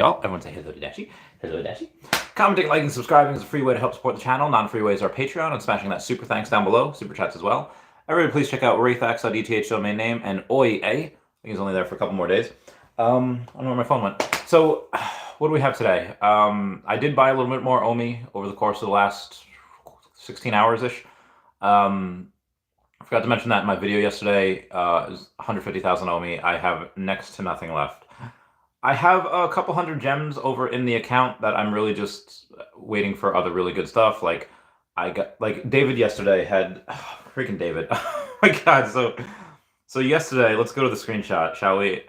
Y'all, everyone say hello to Dashi. Hello, Dashi. Commenting, liking, subscribing is a free way to help support the channel. Non-free ways are Patreon and smashing that super thanks down below. Super chats as well. Everybody please check out wraithax.eth domain name and OIA. I think he's only there for a couple more days. I don't know where my phone went. So, what do we have today? I did buy a little bit more Omi over the course of the last 16 hours-ish. I forgot to mention that in my video yesterday. It was 150,000 Omi. I have next to nothing left. I have a couple hundred gems over in the account that I'm really just waiting for other really good stuff. Like, I got, like, David yesterday had, freaking David. Oh my God. So yesterday, let's go to the screenshot, shall we?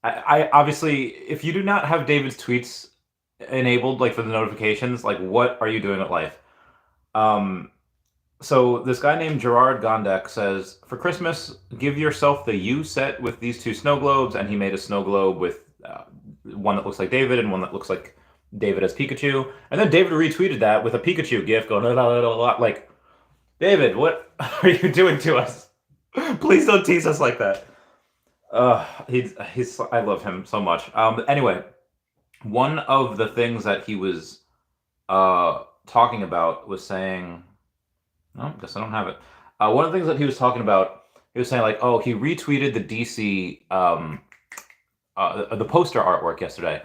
I obviously, if you do not have David's tweets enabled, like, for the notifications, like, what are you doing with life? So this guy named Gerard Gondek says, for Christmas, give yourself the U set with these two snow globes, and he made a snow globe with one that looks like David and one that looks like David as Pikachu. And then David retweeted that with a Pikachu gif going, like, David, what are you doing to us? Please don't tease us like that. I love him so much. Anyway, one of the things that he was talking about was saying, no, guess I don't have it. One of the things that he was talking about, he was saying like, oh, he retweeted the DC, the poster artwork yesterday.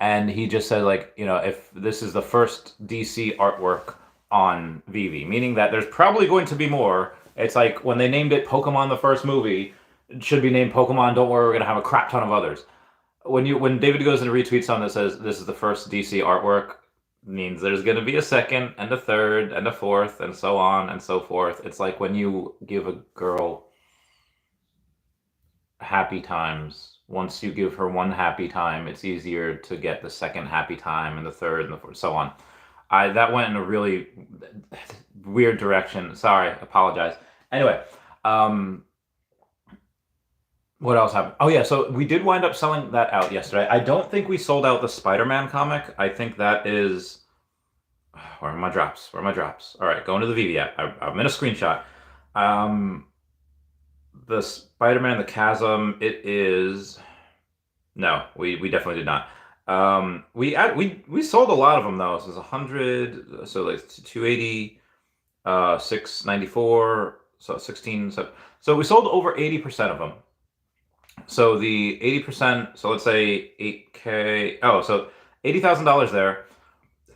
And he just said like, you know, if this is the first DC artwork on Veve, meaning that there's probably going to be more. It's like when they named it Pokemon the first movie, it should be named Pokemon, don't worry, we're going to have a crap ton of others. When David goes and retweets something that says this is the first DC artwork, means there's going to be a second and a third and a fourth and so on and so forth. It's like when you give a girl happy times. Once you give her one happy time, it's easier to get the second happy time and the third and the fourth, so on. That went in a really weird direction. Sorry, apologize. Anyway, what else happened? Oh yeah, so we did wind up selling that out yesterday. I don't think we sold out the Spider-Man comic. I think that is... Where are my drops? Where are my drops? All right, going to the Veve app. I'm in a screenshot. The Spider-Man, the Chasm, it is... No, we definitely did not. We sold a lot of them though. So it's 100, so like 280, 694, so 16. So we sold over 80% of them. So the 80%, so let's say 8K, oh, so $80,000 there.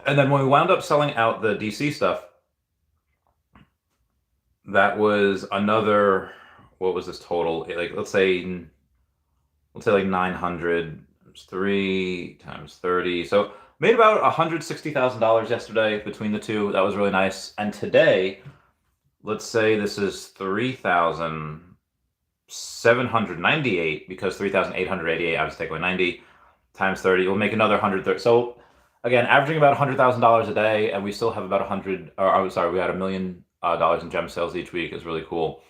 And then when we wound up selling out the DC stuff, that was another, what was this total? Like, let's say like 900 times 3 times 30. So made about $160,000 yesterday between the two. That was really nice. And today, let's say this is 3,798 because 3,888, I was taking away 90 times 30. We'll make another 130. So again, averaging about $100,000 a day, and we still have about we had $1 million in gem sales each week. Is really cool.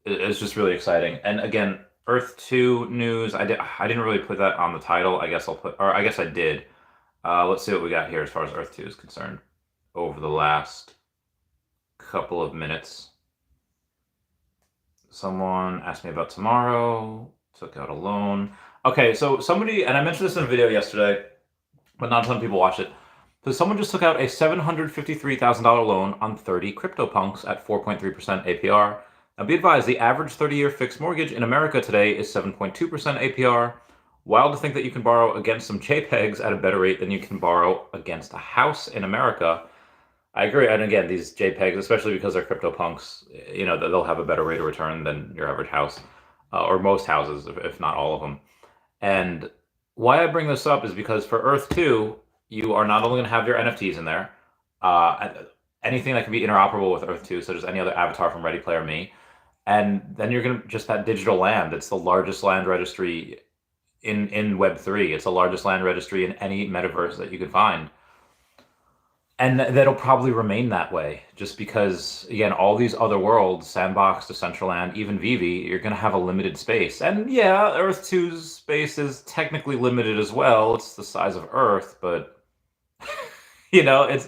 It's just really exciting. And again, Earth 2 news. I didn't really put that on the title. I guess I did. Let's see what we got here as far as Earth 2 is concerned over the last couple of minutes. Someone asked me about tomorrow. Took out a loan. Okay, so somebody, and I mentioned this in a video yesterday, but not a ton of people watched it. So someone just took out a $753,000 loan on 30 CryptoPunks at 4.3% APR. Now be advised, the average 30-year fixed mortgage in America today is 7.2% APR. Wild to think that you can borrow against some JPEGs at a better rate than you can borrow against a house in America. I agree, and again, these JPEGs, especially because they're CryptoPunks, you know, they'll have a better rate of return than your average house, or most houses, if not all of them. And why I bring this up is because for Earth 2, you are not only going to have your NFTs in there, anything that can be interoperable with Earth 2, such as any other avatar from Ready Player Me, and then you're going to just that digital land. It's the largest land registry in Web3. It's the largest land registry in any metaverse that you could find. And that'll probably remain that way, just because, again, all these other worlds, Sandbox, Decentraland, even Veve, you're going to have a limited space. And yeah, Earth 2's space is technically limited as well. It's the size of Earth, but, you know, it's...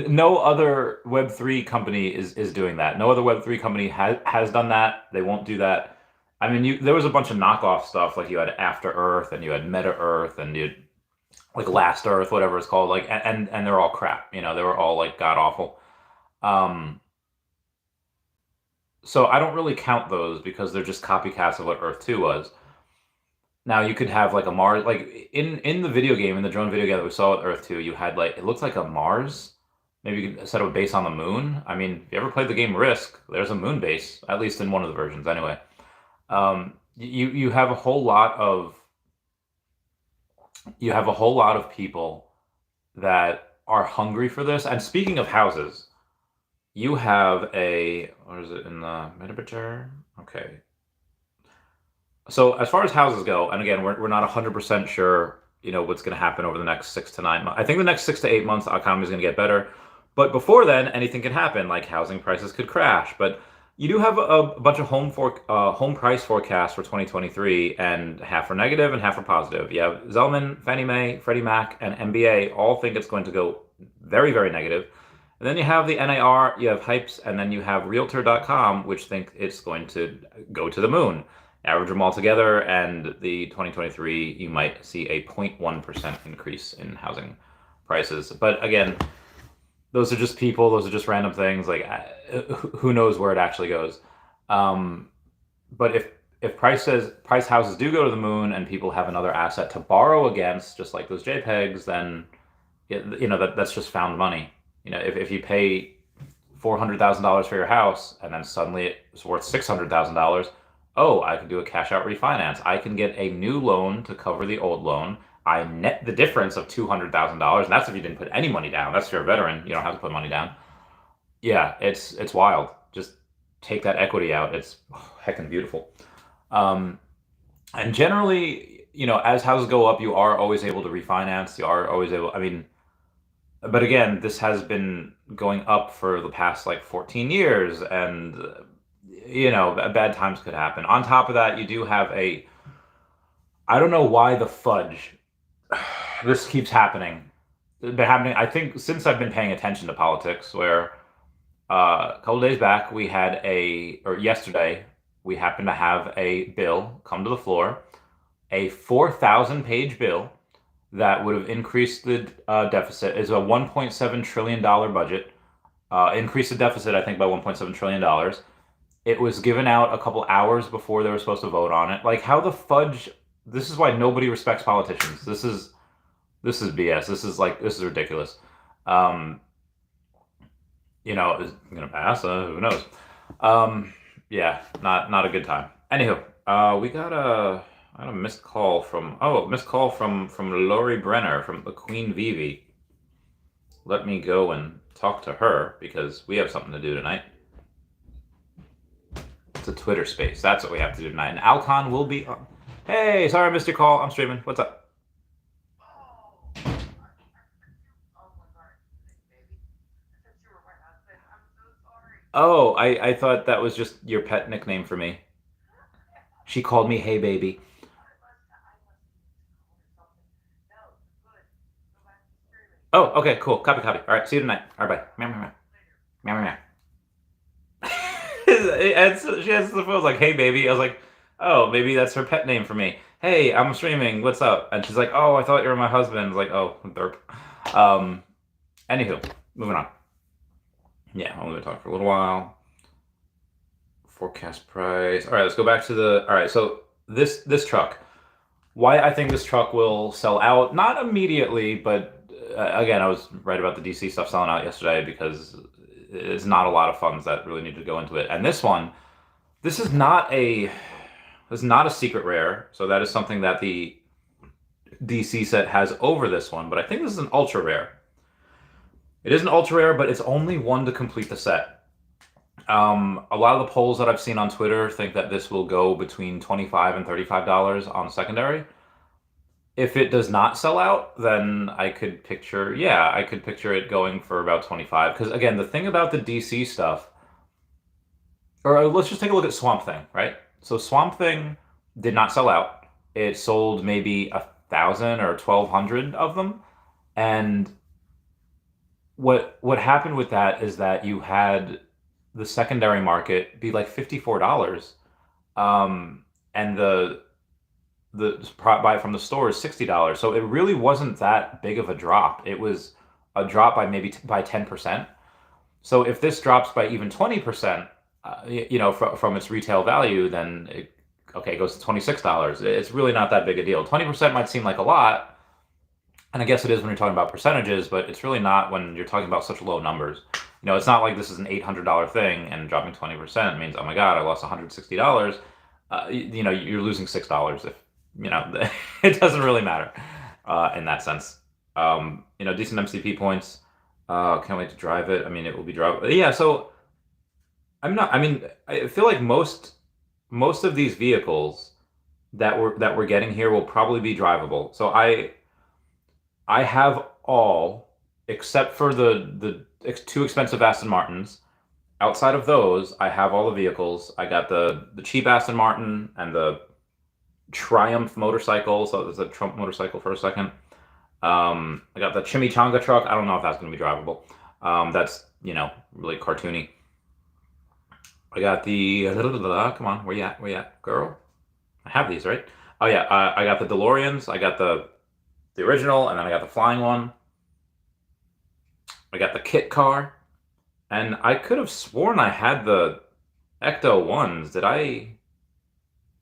no other Web3 company is doing that. No other Web3 company has done that. They won't do that. I mean, there was a bunch of knockoff stuff, like you had After Earth and you had Meta Earth and you had like Last Earth, whatever it's called, like and they're all crap. They were all like god awful. Um, so I don't really count those because they're just copycats of what Earth 2 was. Now you could have like a Mars, like in the video game, in the drone video game that we saw with Earth 2, you had like it looked like a Mars. Maybe you could set up a base on the moon. I mean, if you ever played the game Risk, there's a moon base, at least in one of the versions anyway. You have a whole lot of people that are hungry for this. And speaking of houses, you have what is it in the meta picture? Okay. So as far as houses go, and again, we're not 100% sure, what's going to happen over the next 6 to 9 months. I think the next 6 to 8 months, the economy is going to get better. But before then, anything can happen, like housing prices could crash. But you do have a bunch of home price forecasts for 2023, and half are negative and half are positive. You have Zelman, Fannie Mae, Freddie Mac, and MBA all think it's going to go very, very negative. And then you have the NAR, you have Hypes, and then you have Realtor.com, which think it's going to go to the moon. Average them all together, and the 2023, you might see a 0.1% increase in housing prices. But again, those are just people, those are just random things. Like, who knows where it actually goes? But if price houses do go to the moon and people have another asset to borrow against, just like those JPEGs, then that's just found money. If you pay $400,000 for your house and then suddenly it's worth $600,000, oh, I can do a cash out refinance. I can get a new loan to cover the old loan. I net the difference of $200,000, and that's if you didn't put any money down. That's if you're a veteran. You don't have to put money down. Yeah, it's wild. Just take that equity out. It's heckin' beautiful. And generally, as houses go up, you are always able to refinance. You are always able. I mean, but again, this has been going up for the past like 14 years, and bad times could happen. On top of that, you do have I don't know why the fudge this keeps happening. It's been happening, I think, since I've been paying attention to politics, where a couple days back or yesterday, we happened to have a bill come to the floor, a 4,000-page bill that would have increased the deficit. Is a $1.7 trillion budget. Increased the deficit, I think, by $1.7 trillion. It was given out a couple hours before they were supposed to vote on it. Like, how the fudge? This is why nobody respects politicians. This is BS. This is ridiculous. Is it gonna pass? Who knows? Yeah, not a good time. Anywho, we got a missed call from Lori Brenner from the Queen Veve. Let me go and talk to her because we have something to do tonight. It's a Twitter space. That's what we have to do tonight. And Alcon will be on. Hey, sorry I missed your call. I'm streaming. What's up? Oh, I thought that was just your pet nickname for me. She called me Hey Baby. Oh, okay, cool. Copy. All right, see you tonight. All right, bye. Meow, meow, meow. Meow, meow, meow. And so she answers the phone, like, "Hey, baby." I was like, "Oh, maybe that's her pet name for me." "Hey, I'm streaming. What's up?" And she's like, "Oh, I thought you were my husband." I was like, "Oh, derp." Anywho, moving on. Yeah, I'm gonna talk for a little while. Forecast price. All right, let's go back to all right, so this truck. Why I think this truck will sell out, not immediately, but again, I was right about the DC stuff selling out yesterday because it's not a lot of funds that really need to go into it. And this is not a secret rare, so that is something that the DC set has over this one, but I think this is an ultra rare. It is an ultra rare, but it's only one to complete the set. A lot of the polls that I've seen on Twitter think that this will go between $25 and $35 on secondary. If it does not sell out, then I could picture it going for about 25. Because again, the thing about the DC stuff, or let's just take a look at Swamp Thing, right? So Swamp Thing did not sell out. It sold maybe 1,000 or 1,200 of them, and what happened with that is that you had the secondary market be like $54. and the buy it from the store is $60. So it really wasn't that big of a drop. It was a drop by maybe by 10%. So if this drops by even 20%, from its retail value, then it goes to $26. It's really not that big a deal. 20% might seem like a lot, and I guess it is when you're talking about percentages, but it's really not when you're talking about such low numbers. It's not like this is an $800 thing and dropping 20% means, oh my God, I lost $160. You're losing $6 if, it doesn't really matter in that sense. Decent MCP points. Can't wait to drive it. I mean, it will be drive. Yeah, so I feel like most of these vehicles that we're getting here will probably be drivable. So I have all except for the two expensive Aston Martins. Outside of those, I have all the vehicles. I got the cheap Aston Martin and the Triumph motorcycle. So there's a Trump motorcycle for a second. I got the Chimichanga truck. I don't know if that's going to be drivable. That's really cartoony. I got the come on, where you at? Where you at, girl? I have these, right? Oh yeah, I got the DeLoreans. I got the original, and then I got the flying one. I got the kit car, and I could have sworn I had the Ecto ones. Did I?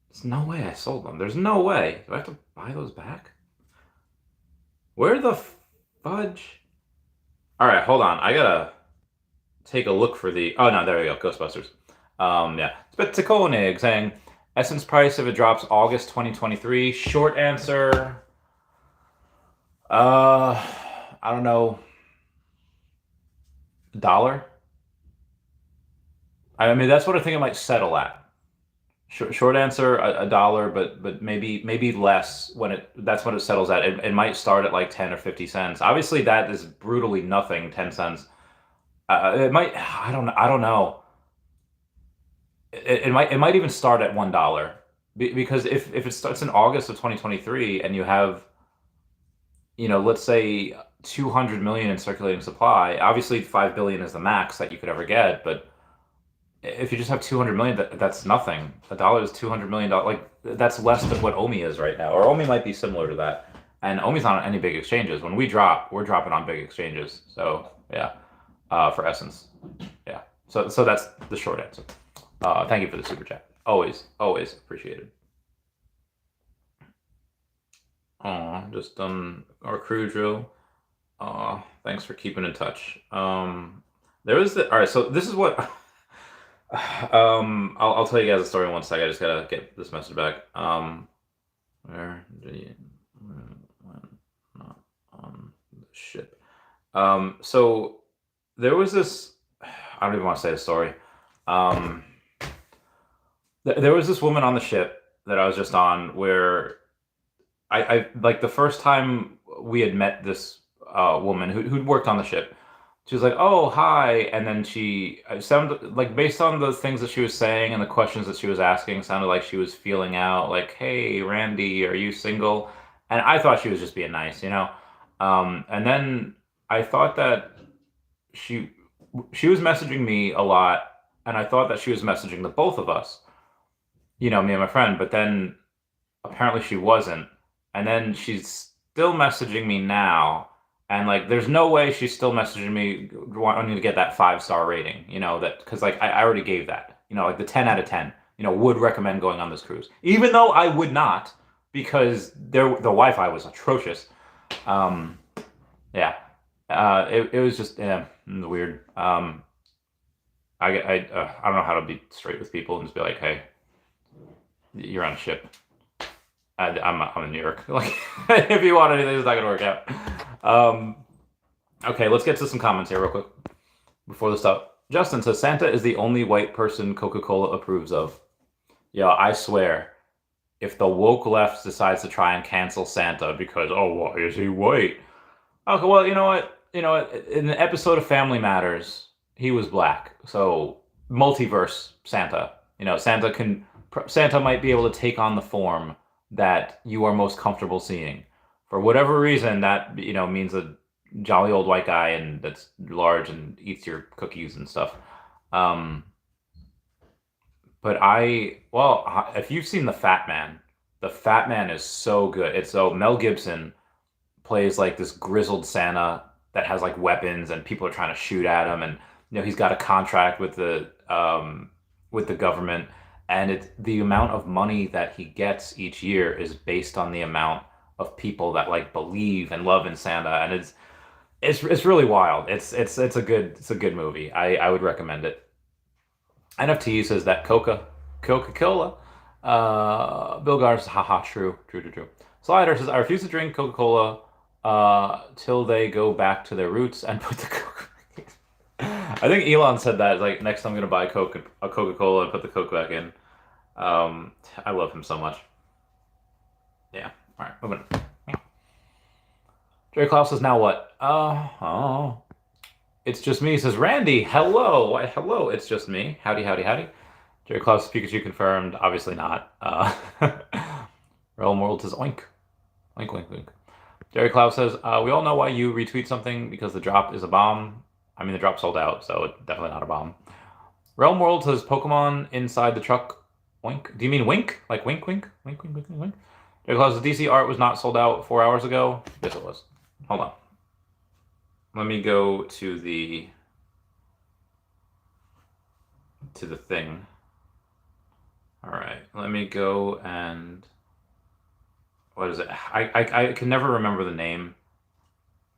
There's no way I sold them. There's no way. Do I have to buy those back? Where the fudge? All right, hold on. I gotta take a look for the. Oh no, there we go. Ghostbusters. Yeah. Spitzakonig saying Essence price if it drops August 2023. Short answer. I don't know. $1. I mean, that's what I think it might settle at. Short answer, $1, but maybe less that's when it settles at. It might start at like 10 or 50 cents. Obviously, that is brutally nothing. 10 cents. It might. I don't know. It might even start at $1 because if it starts in August of 2023 and you have, let's say 200 million in circulating supply. Obviously, 5 billion is the max that you could ever get, but if you just have 200 million, that's nothing. $1 is $200 million. Like that's less than what Omi is right now, or Omi might be similar to that. And Omi's not on any big exchanges. When we drop, we're dropping on big exchanges. So yeah, for Essence, yeah. So that's the short answer. Thank you for the super chat. Always appreciated. Just done our crew drill. Thanks for keeping in touch. There was all right. So this is what. I'll tell you guys a story in one second. I just gotta get this message back. Where did you when not on the ship? So there was this. I don't even want to say the story. There was this woman on the ship that I was just on where I like the first time we had met this woman who'd worked on the ship. She was like, "Oh, hi," and then it sounded like based on the things that she was saying and the questions that she was asking, sounded like she was feeling out, like, "Hey, Randy, are you single?" And I thought she was just being nice, And then I thought that she was messaging me a lot, and I thought that she was messaging the both of us, me and my friend. But then apparently she wasn't, and then she's still messaging me now. And like, there's no way she's still messaging me wanting to get that 5-star rating, that because like I already gave that, like the 10 out of 10, would recommend going on this cruise, even though I would not because the Wi-Fi was atrocious. Yeah, it was just weird. I don't know how to be straight with people and just be like, hey, you're on a ship. I'm in New York. Like, if you want anything, it's not gonna work out. Okay, let's get to some comments here real quick before the stuff. Justin says Santa is the only white person Coca-Cola approves of. Yeah, I swear, if the woke left decides to try and cancel Santa because why is he white? Okay, well, you know what? In an episode of Family Matters, he was black. So multiverse Santa. Santa might be able to take on the form that you are most comfortable seeing. For whatever reason, that means a jolly old white guy and that's large and eats your cookies and stuff. But if you've seen the Fat Man is so good. It's so Mel Gibson plays like this grizzled Santa that has like weapons and people are trying to shoot at him, and he's got a contract with the government, and the amount of money that he gets each year is based on the amount of people that like believe and love in Santa, and it's really wild. It's a good movie. I would recommend it. NFT says that Coca-Cola. Bill Gar says, haha, true. Slider says, I refuse to drink Coca-Cola till they go back to their roots and put the Coke. I think Elon said that, like, next time I'm gonna buy a Coca-Cola and put the Coke back in. I love him so much. Yeah. All right, moving on. Jerry Klaus says, now what? It's just me, says Randy. Hello. Why, hello, it's just me. Howdy. Jerry Klaus, Pikachu confirmed. Obviously not. Realm World says oink. Oink. Jerry Klaus says, we all know why you retweet something, because the drop is a bomb. I mean, the drop sold out, so it's definitely not a bomb. Realm World says Pokemon inside the truck. Oink. Do you mean wink? Like wink? Jerry Klaus says DC art was not sold out 4 hours ago. Yes, it was. Hold on. Let me go to the thing. All right, let me go and what is it? I can never remember the name.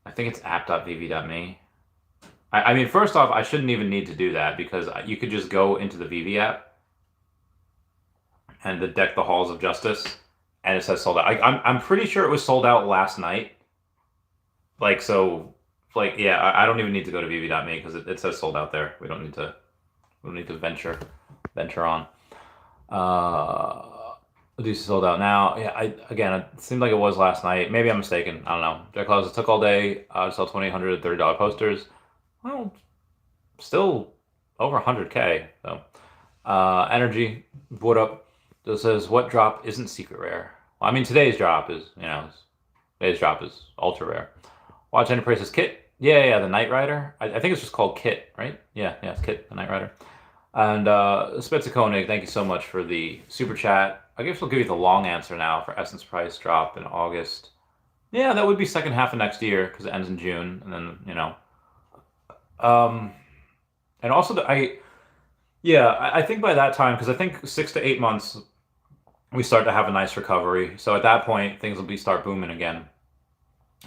I think it's app.vv.me. I mean, first off, I shouldn't even need to do that, because you could just go into the Veve app and the Deck the Halls of Justice, and it says sold out. I'm pretty sure it was sold out last night. Like, so, like, yeah, I don't even need to go to Veve.me because it says sold out there. We don't need to venture on. DC sold out now. Yeah, again, it seemed like it was last night. Maybe I'm mistaken. I don't know. Jack Claus, it took all day to sell 2,800 $30 posters. Well, still over 100K. So, Energy, what up? This says, what drop isn't secret rare? Well, I mean, today's drop is ultra rare. Watch Enterprise says Kit. Yeah, the Knight Rider. I think it's just called Kit, right? Yeah, it's Kit, the Knight Rider. And Spitzikonig, thank you so much for the super chat. I guess we'll give you the long answer now for Essence price drop in August. Yeah, that would be second half of next year, because it ends in June, and then and also I think by that time, because I think 6 to 8 months we start to have a nice recovery. So at that point things will start booming again.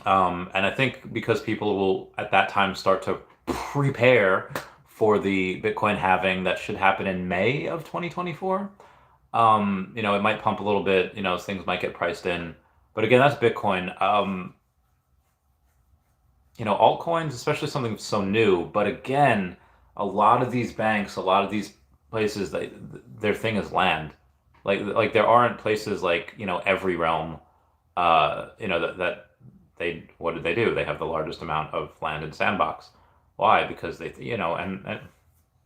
And I think because people will at that time start to prepare for the Bitcoin halving that should happen in May of 2024. It might pump a little bit, things might get priced in. But again, that's Bitcoin. Altcoins, especially something so new. But again, a lot of these banks, a lot of these places, their thing is land. Like there aren't places like, Every Realm, that what did they do? They have the largest amount of land in Sandbox. Why? Because they, and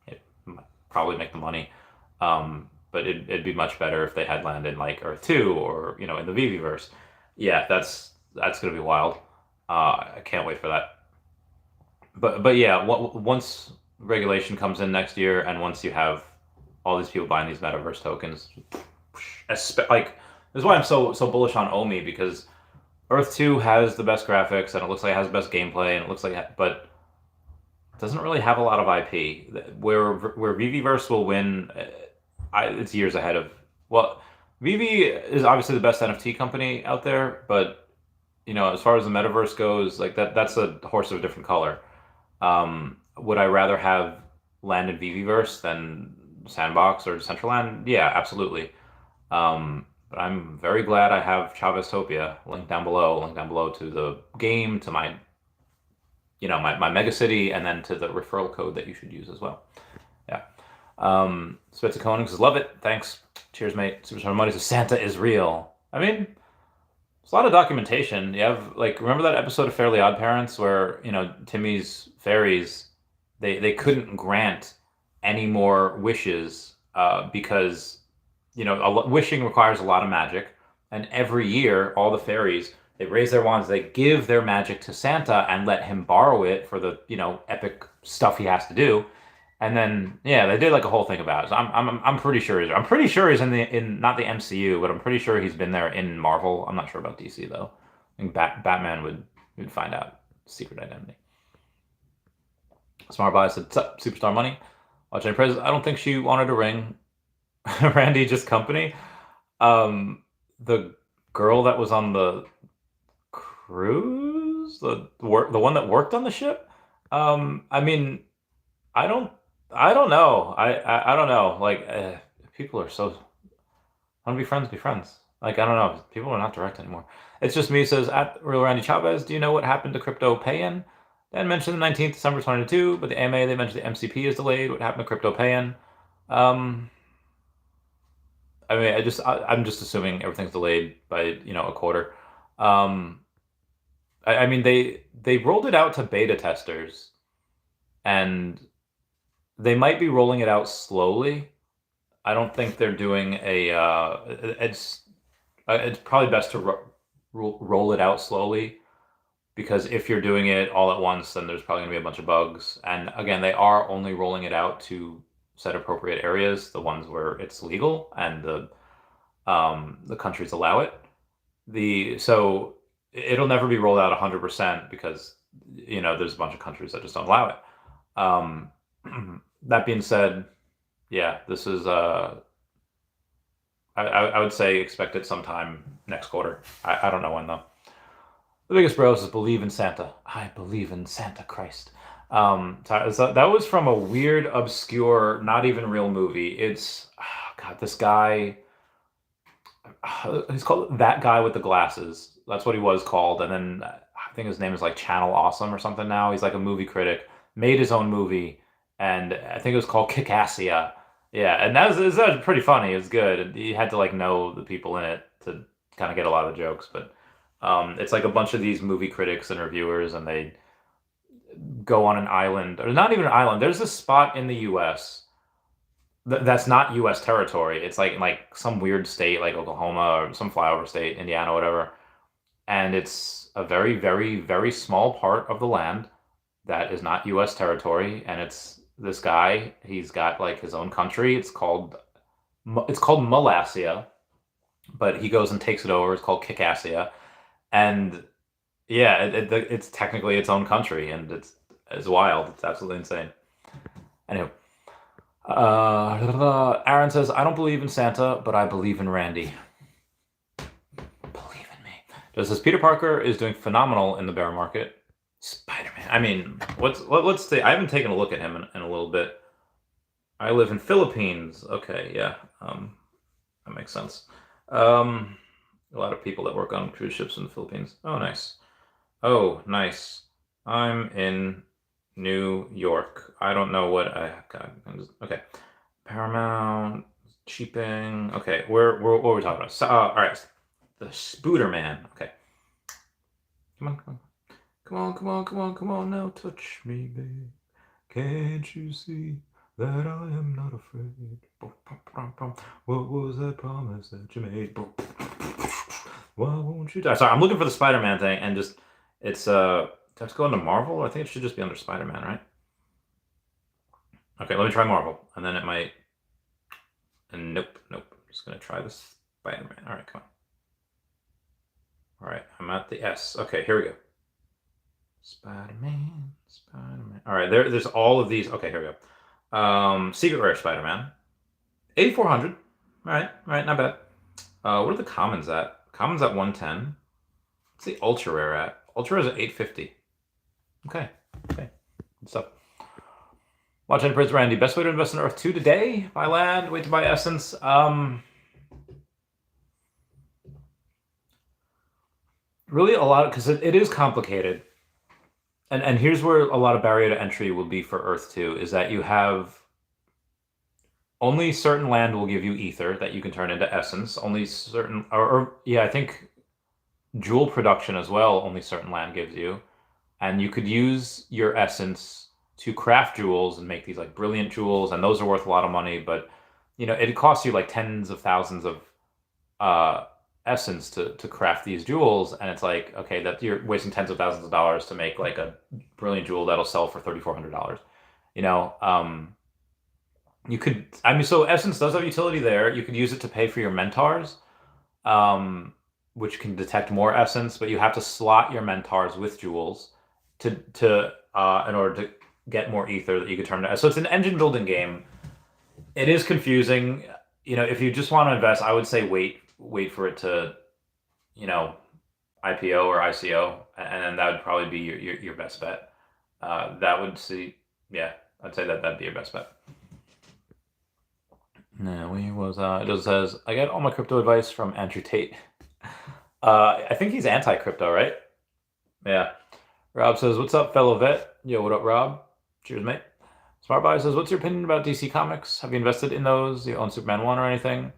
it might probably make the money. But it'd be much better if they had land in like Earth 2 or, in the Veveverse. Yeah, that's going to be wild. I can't wait for that. But yeah, once regulation comes in next year, and once you have all these people buying these metaverse tokens, like, this is why I'm so bullish on Omi, because Earth 2 has the best graphics, and it looks like it has the best gameplay, and it looks like, but it doesn't really have a lot of IP. Where Veveverse will win, it's years ahead of. Well, Veve is obviously the best NFT company out there, but as far as the metaverse goes, like that's a horse of a different color. Would I rather have land in Veveverse than Sandbox or Decentraland? Yeah, absolutely. But I'm very glad I have Chaveztopia. Link down below to the game, to my my Megacity, and then to the referral code that you should use as well. Yeah. Spitzer Koenig says, love it. Thanks. Cheers, mate. Superstar Money says, Santa is real. I mean, there's a lot of documentation. You have, like, remember that episode of Fairly Odd Parents where, Timmy's fairies, they couldn't grant any more wishes because, wishing requires a lot of magic. And every year, all the fairies, they raise their wands, they give their magic to Santa and let him borrow it for the, epic stuff he has to do. And then yeah, they did like a whole thing about it. So I'm pretty sure he's in not the MCU, but I'm pretty sure he's been there in Marvel. I'm not sure about DC though. I think Batman would find out secret identity. Smart Buy said, "Sup, Superstar Money. Watching Prez, I don't think she wanted to ring Randy just company. The girl that was on the cruise, the one that worked on the ship. I mean, I don't I don't know. I don't know. Like people are so want to be friends, be friends. Like I don't know. People are not direct anymore. It's just me says at Real Randy Chavez. Do you know what happened to crypto pay-in? They mentioned the 19th December 22, but the AMA they mentioned the MCP is delayed. What happened to crypto pay-in? Um, I mean, I'm just assuming everything's delayed by a quarter. Um, I mean they rolled it out to beta testers, and they might be rolling it out slowly. I don't think they're doing a. It's probably best to roll it out slowly because if you're doing it all at once, then there's probably gonna be a bunch of bugs. And again, they are only rolling it out to set appropriate areas, the ones where it's legal and the countries allow it. So it'll never be rolled out 100% because there's a bunch of countries that just don't allow it. That being said, yeah, this is I would say expect it sometime next quarter. I don't know when though. The biggest bros is believe in Santa. I believe in Santa Christ. So that was from a weird, obscure, not even real movie. It's God, this guy. He's called That Guy with the Glasses. That's what he was called. And then I think his name is like Channel Awesome or something now. He's like a movie critic, made his own movie, and I think it was called Kickassia. Yeah, and that was pretty funny. It was good. And you had to like know the people in it to kind of get a lot of jokes. But it's like a bunch of these movie critics and reviewers, and they go on an island, or not even an island. There's this spot in the U.S. That's not U.S. territory. It's like some weird state, like Oklahoma or some flyover state, Indiana, whatever. And it's a very, very, very small part of the land that is not U.S. territory. And it's this guy. He's got like his own country. It's called Molassia, but he goes and takes it over. It's called Kickassia, and yeah, it's technically its own country, and it's wild. It's absolutely insane. Anyway. Aaron says, I don't believe in Santa, but I believe in Randy. Believe in me. Just as Peter Parker is doing phenomenal in the bear market. Spider-Man. I mean, let's see. I haven't taken a look at him in a little bit. I live in Philippines. Okay, yeah. That makes sense. A lot of people that work on cruise ships in the Philippines. Oh, nice. Oh, nice. I'm in New York. I don't know what I got. Okay. Paramount, cheaping. Okay, what are we talking about? So, all right. The Spooder Man. Okay. Come on, come on. Come on, come on, come on, come on now. Touch me, babe. Can't you see that I am not afraid? What was that promise that you made? Why won't you die? Sorry, I'm looking for the Spider-Man thing and just, it's, let's go into Marvel. I think it should just be under Spider-Man, right? Okay, let me try Marvel, and then it might. And nope. I'm just gonna try this Spider-Man. All right, come on. All right, I'm at the S. Okay, here we go. Spider-Man. All right, there's all of these. Okay, here we go. Secret Rare Spider-Man, 8,400. All right, not bad. What are the commons at? Commons at 110. What's the Ultra Rare at? Ultra Rare is at 850. Okay, good stuff. Watching Prince Randy, best way to invest in Earth 2 today? Buy land, wait to buy essence. Really a lot, because it is complicated. And here's where a lot of barrier to entry will be for Earth 2, is that you have only certain land will give you ether that you can turn into essence. Only certain, yeah, I think jewel production as well, only certain land gives you. And you could use your essence to craft jewels and make these like brilliant jewels, and those are worth a lot of money, but it costs you like tens of thousands of essence to craft these jewels, and it's like, okay, that you're wasting tens of thousands of dollars to make like a brilliant jewel that'll sell for $3,400. You could, I mean, so Essence does have utility there. You could use it to pay for your mentars, um, which can detect more Essence, but you have to slot your mentars with jewels to in order to get more ether that you could turn to. So it's an engine building game. It is confusing. If you just want to invest, I would say wait for it to, you know, IPO or ICO, and then that would probably be your best bet. That would see, yeah, I'd say that'd be your best bet. No, it just says I get all my crypto advice from Andrew Tate. I think he's anti-crypto, right? Yeah. Rob says, "What's up, fellow vet?" Yo, what up, Rob? Cheers, mate. Smart Buy says, "What's your opinion about DC Comics? Have you invested in those? You own Superman 1 or anything?"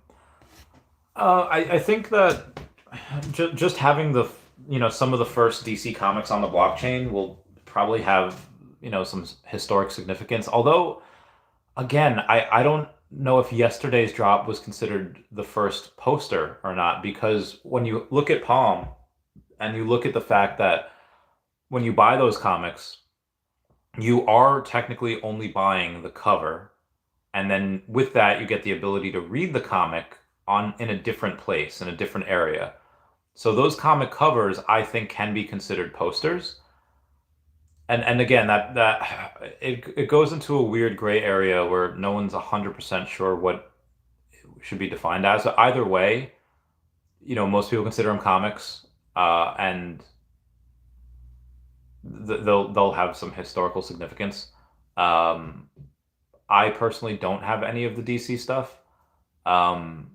I think that just having some of the first DC Comics on the blockchain will probably have, some historic significance. Although, again, I don't know if yesterday's drop was considered the first poster or not, because when you look at Palm and you look at the fact that when you buy those comics, you are technically only buying the cover, and then with that you get the ability to read the comic on in a different place, in a different area. So those comic covers, I think, can be considered posters. And again, it goes into a weird gray area where no one's 100% sure what it should be defined as. So either way, most people consider them comics, and they'll have some historical significance. Um, I personally don't have any of the DC stuff. Um,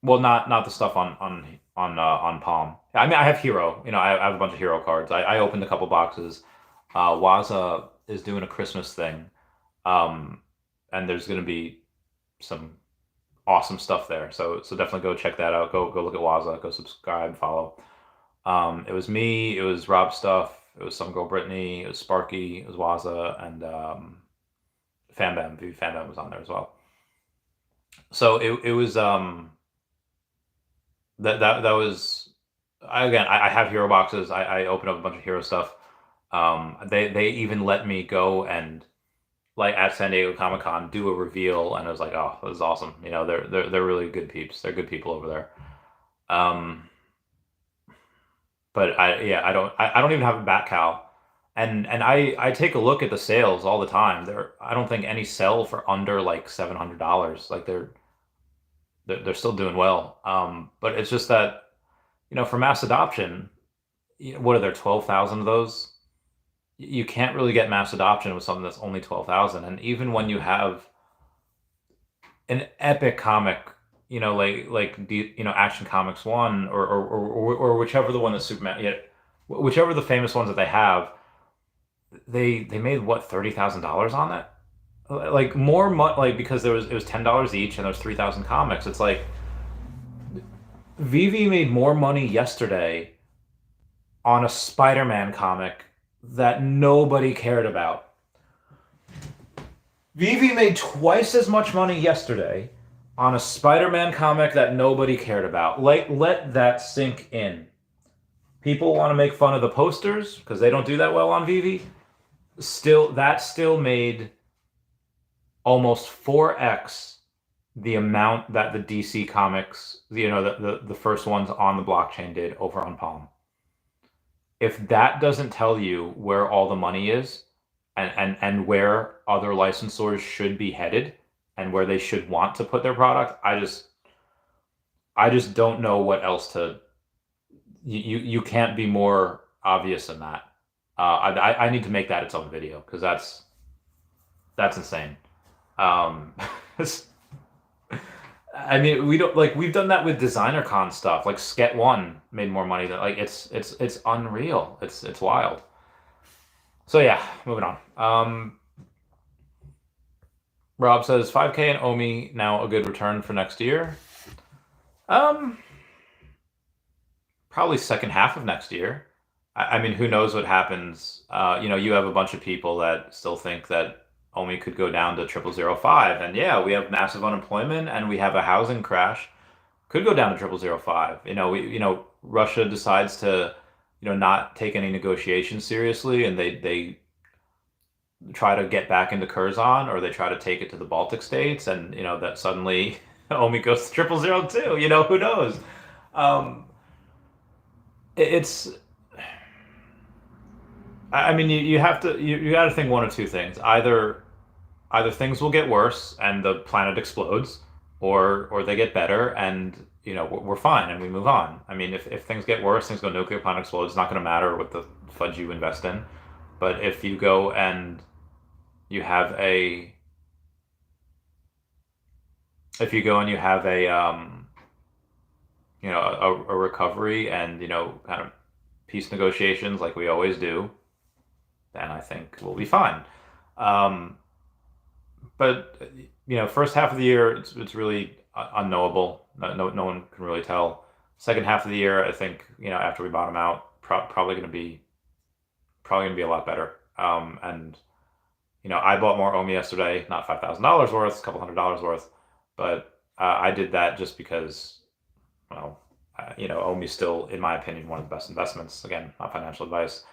well, not the stuff on Palm. I mean, I have Hero. I have a bunch of Hero cards. I opened a couple boxes. Waza is doing a Christmas thing, um, and there's going to be some awesome stuff there. So definitely go check that out. Go look at Waza. Go subscribe, follow. It was me. It was Rob stuff. It was some girl Brittany. It was Sparky. It was Waza, and Fambam. Veve Fambam was on there as well. So it was that was again. I have hero boxes. I opened up a bunch of hero stuff. They even let me go and, like, at San Diego Comic Con, do a reveal, and I was like, oh, this is awesome. They're really good peeps. They're good people over there. Um, but I don't even have a bat cow, and I take a look at the sales all the time. I don't think any sell for under like $700. Like they're still doing well. But it's just that, for mass adoption, what are there, 12,000 of those? You can't really get mass adoption with something that's only 12,000. And even when you have an epic comic, Action Comics 1, or whichever the one that Superman, yeah, whichever the famous ones that they have, they made what, $30,000 on that? Like more money, like, because it was $10 each and there's 3,000 comics. It's like Veve made more money yesterday on a Spider-Man comic that nobody cared about. Veve made twice as much money yesterday on a Spider-Man comic that nobody cared about. Like, let that sink in. People want to make fun of the posters because they don't do that well on Veve. That still made almost 4x the amount that the DC Comics, the first ones on the blockchain, did over on Palm. If that doesn't tell you where all the money is, and where other licensors should be headed, and where they should want to put their product, I just don't know what else to. You can't be more obvious than that. I need to make that its own video, because that's insane. I mean, we've done that with designer con stuff. Like Sket One made more money than, like, it's unreal. It's wild. So yeah, moving on. Rob says 5K and Omi now a good return for next year. Probably second half of next year. I mean, who knows what happens? You have a bunch of people that still think that Omi could go down to 0005, and yeah, we have massive unemployment and we have a housing crash. Could go down to 0005. Russia decides to, not take any negotiations seriously, and they try to get back into Curzon, or they try to take it to the Baltic states, and that suddenly Omi goes to 000 too. Who knows? Um, it's I mean, you have to you got to think one of two things. Either things will get worse and the planet explodes, or they get better and we're fine and we move on. I mean, if things get worse, things go nuclear, planet explodes, it's not going to matter what the fudge you invest in. But if you go and you have a if you go and you have a recovery and kind of peace negotiations like we always do, then I think we'll be fine. Um, but first half of the year it's really unknowable. No one can really tell. Second half of the year, I think after we bottom out, probably gonna be a lot better. And I bought more Omi yesterday, not $5,000 worth, a couple $100 worth, but I did that just because, well, Omi's still, in my opinion, one of the best investments. Again, not financial advice.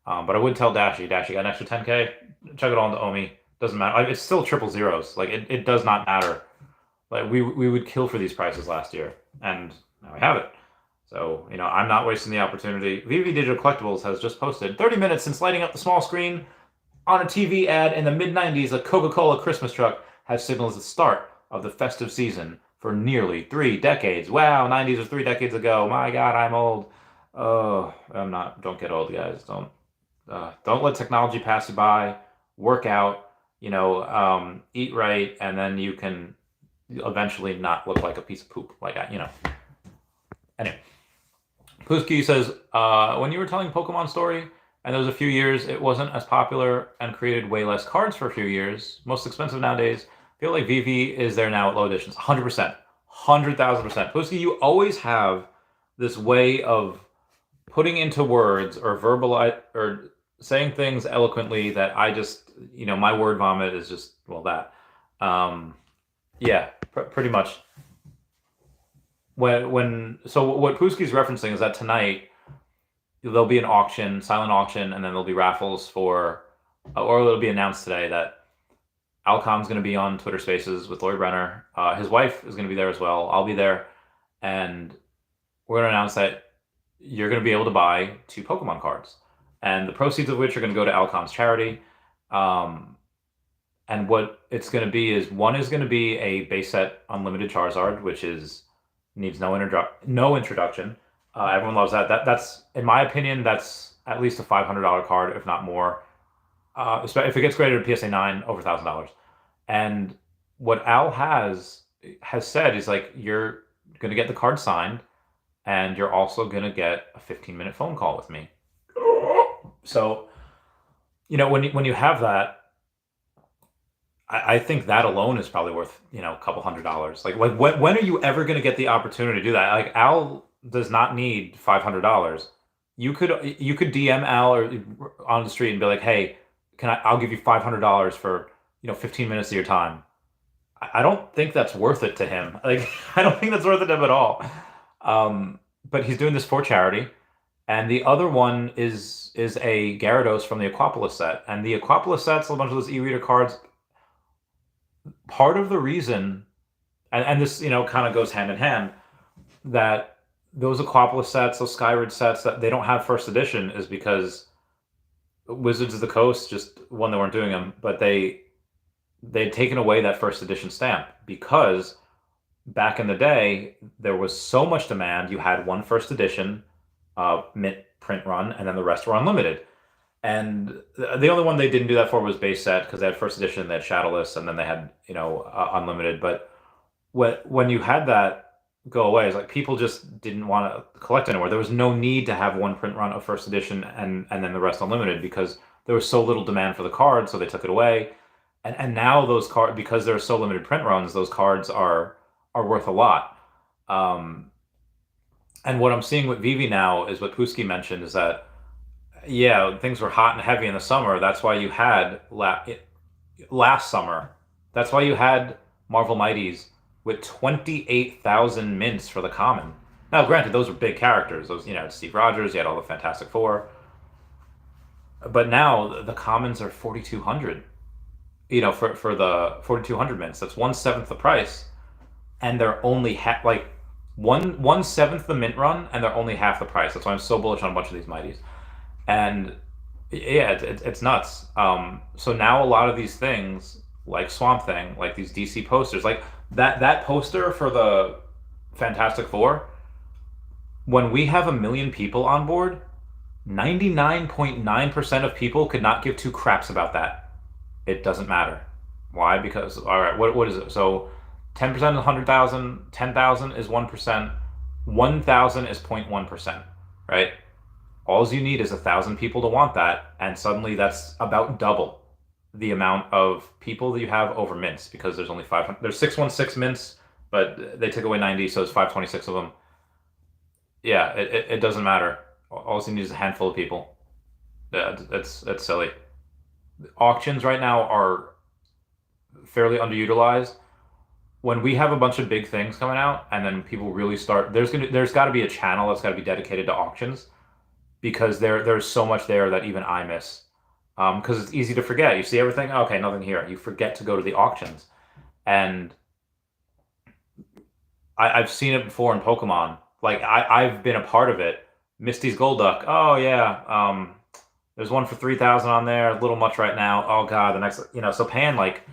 But I would tell Dashi, got an extra 10K, chug it all into Omi. Doesn't matter. It's still triple zeros. Like it does not matter. Like we would kill for these prices last year, and now we have it. So I'm not wasting the opportunity. Veve Digital Collectibles has just posted 30 minutes since lighting up the small screen on a TV ad in the mid-90s. A Coca-Cola Christmas truck has signaled the start of the festive season for nearly 3 decades. Wow, 90s was 3 decades ago. My God, I'm old. Oh, I'm not. Don't get old, guys. Don't let technology pass you by. Work out, eat right, and then you can eventually not look like a piece of poop. Anyway, Pooski says, when you were telling Pokemon story, and there was a few years it wasn't as popular and created way less cards for a few years, most expensive nowadays. I feel like Veve is there now at low editions. 100%. 100,000%. Pooski, you always have this way of putting into words or verbalize or saying things eloquently that I just, my word vomit is just, well, that. Yeah, pretty much. So what Pooski's referencing is that tonight there'll be an auction, silent auction, and then there'll be raffles or it'll be announced today that Alcon's going to be on Twitter Spaces with Lori Brenner. His wife is going to be there as well. I'll be there, and we're going to announce that you're going to be able to buy 2 Pokemon cards, and the proceeds of which are going to go to Alcon's charity. And what it's going to be is one is going to be a base set unlimited Charizard, which needs no introduction. Everyone loves that. That's in my opinion, that's at least a $500 card, if not more. If it gets graded a PSA 9, over $1,000. And what Al has said is like, you're going to get the card signed, and you're also going to get a 15-minute phone call with me. So, when you have that, I think that alone is probably worth, a couple $100. Like when are you ever going to get the opportunity to do that? Like Al does not need $500. You could DM Al or on the street and be like, hey, I'll give you $500 for, 15 minutes of your time. I don't think that's worth it to him. Like, I don't think that's worth it to him at all. But he's doing this for charity. And the other one is a Gyarados from the Aquapolis set. And the Aquapolis set's a bunch of those e-reader cards. Part of the reason, and this, kind of goes hand in hand, that those Aquapolis sets, those Skyward sets, that they don't have first edition is because Wizards of the Coast, just one, they weren't doing them, but they'd taken away that first edition stamp because back in the day, there was so much demand. You had one first edition mint print run, and then the rest were unlimited. And the only one they didn't do that for was base set, because they had first edition, they had Shadowless, and then they had unlimited. But when you had that go away, it's like people just didn't want to collect anymore. There was no need to have one print run of first edition and then the rest unlimited, because there was so little demand for the card, so they took it away. And now those cards, because there are so limited print runs, those cards are worth a lot. And what I'm seeing with Veve now is what Pooski mentioned, is that yeah, things were hot and heavy in the summer. That's why you had last summer. That's why you had Marvel Mighties with 28,000 mints for the common. Now, granted, those were big characters. Those, Steve Rogers. You had all the Fantastic Four. But now the commons are 4,200. For the 4,200 mints, that's 1/7 the price, and they're only like one seventh the mint run, and they're only half the price. That's why I'm so bullish on a bunch of these mighties. And yeah, it's nuts. So now a lot of these things, like Swamp Thing, like these DC posters, like that poster for the Fantastic Four, when we have 1 million people on board, 99.9% of people could not give two craps about that. It doesn't matter. Why? Because, all right, what is it? So 10% is 100,000, 10,000 is 1%, 1,000 is 0.1%, right? All you need is 1,000 people to want that, and suddenly that's about double the amount of people that you have over mints, because there's only 500. There's 616 mints, but they took away 90, so it's 526 of them. Yeah, it doesn't matter. All you need is a handful of people. Yeah, it's silly. Auctions right now are fairly underutilized. When we have a bunch of big things coming out, and then people really start, there's got to be a channel that's got to be dedicated to auctions, because there's so much there that even I miss. Because it's easy to forget. You see everything, okay, nothing here. You forget to go to the auctions, and I've seen it before in Pokemon. Like I've been a part of it. Misty's Golduck. Oh yeah. There's one for 3,000 on there. A little much right now. Oh god, the next. So paying like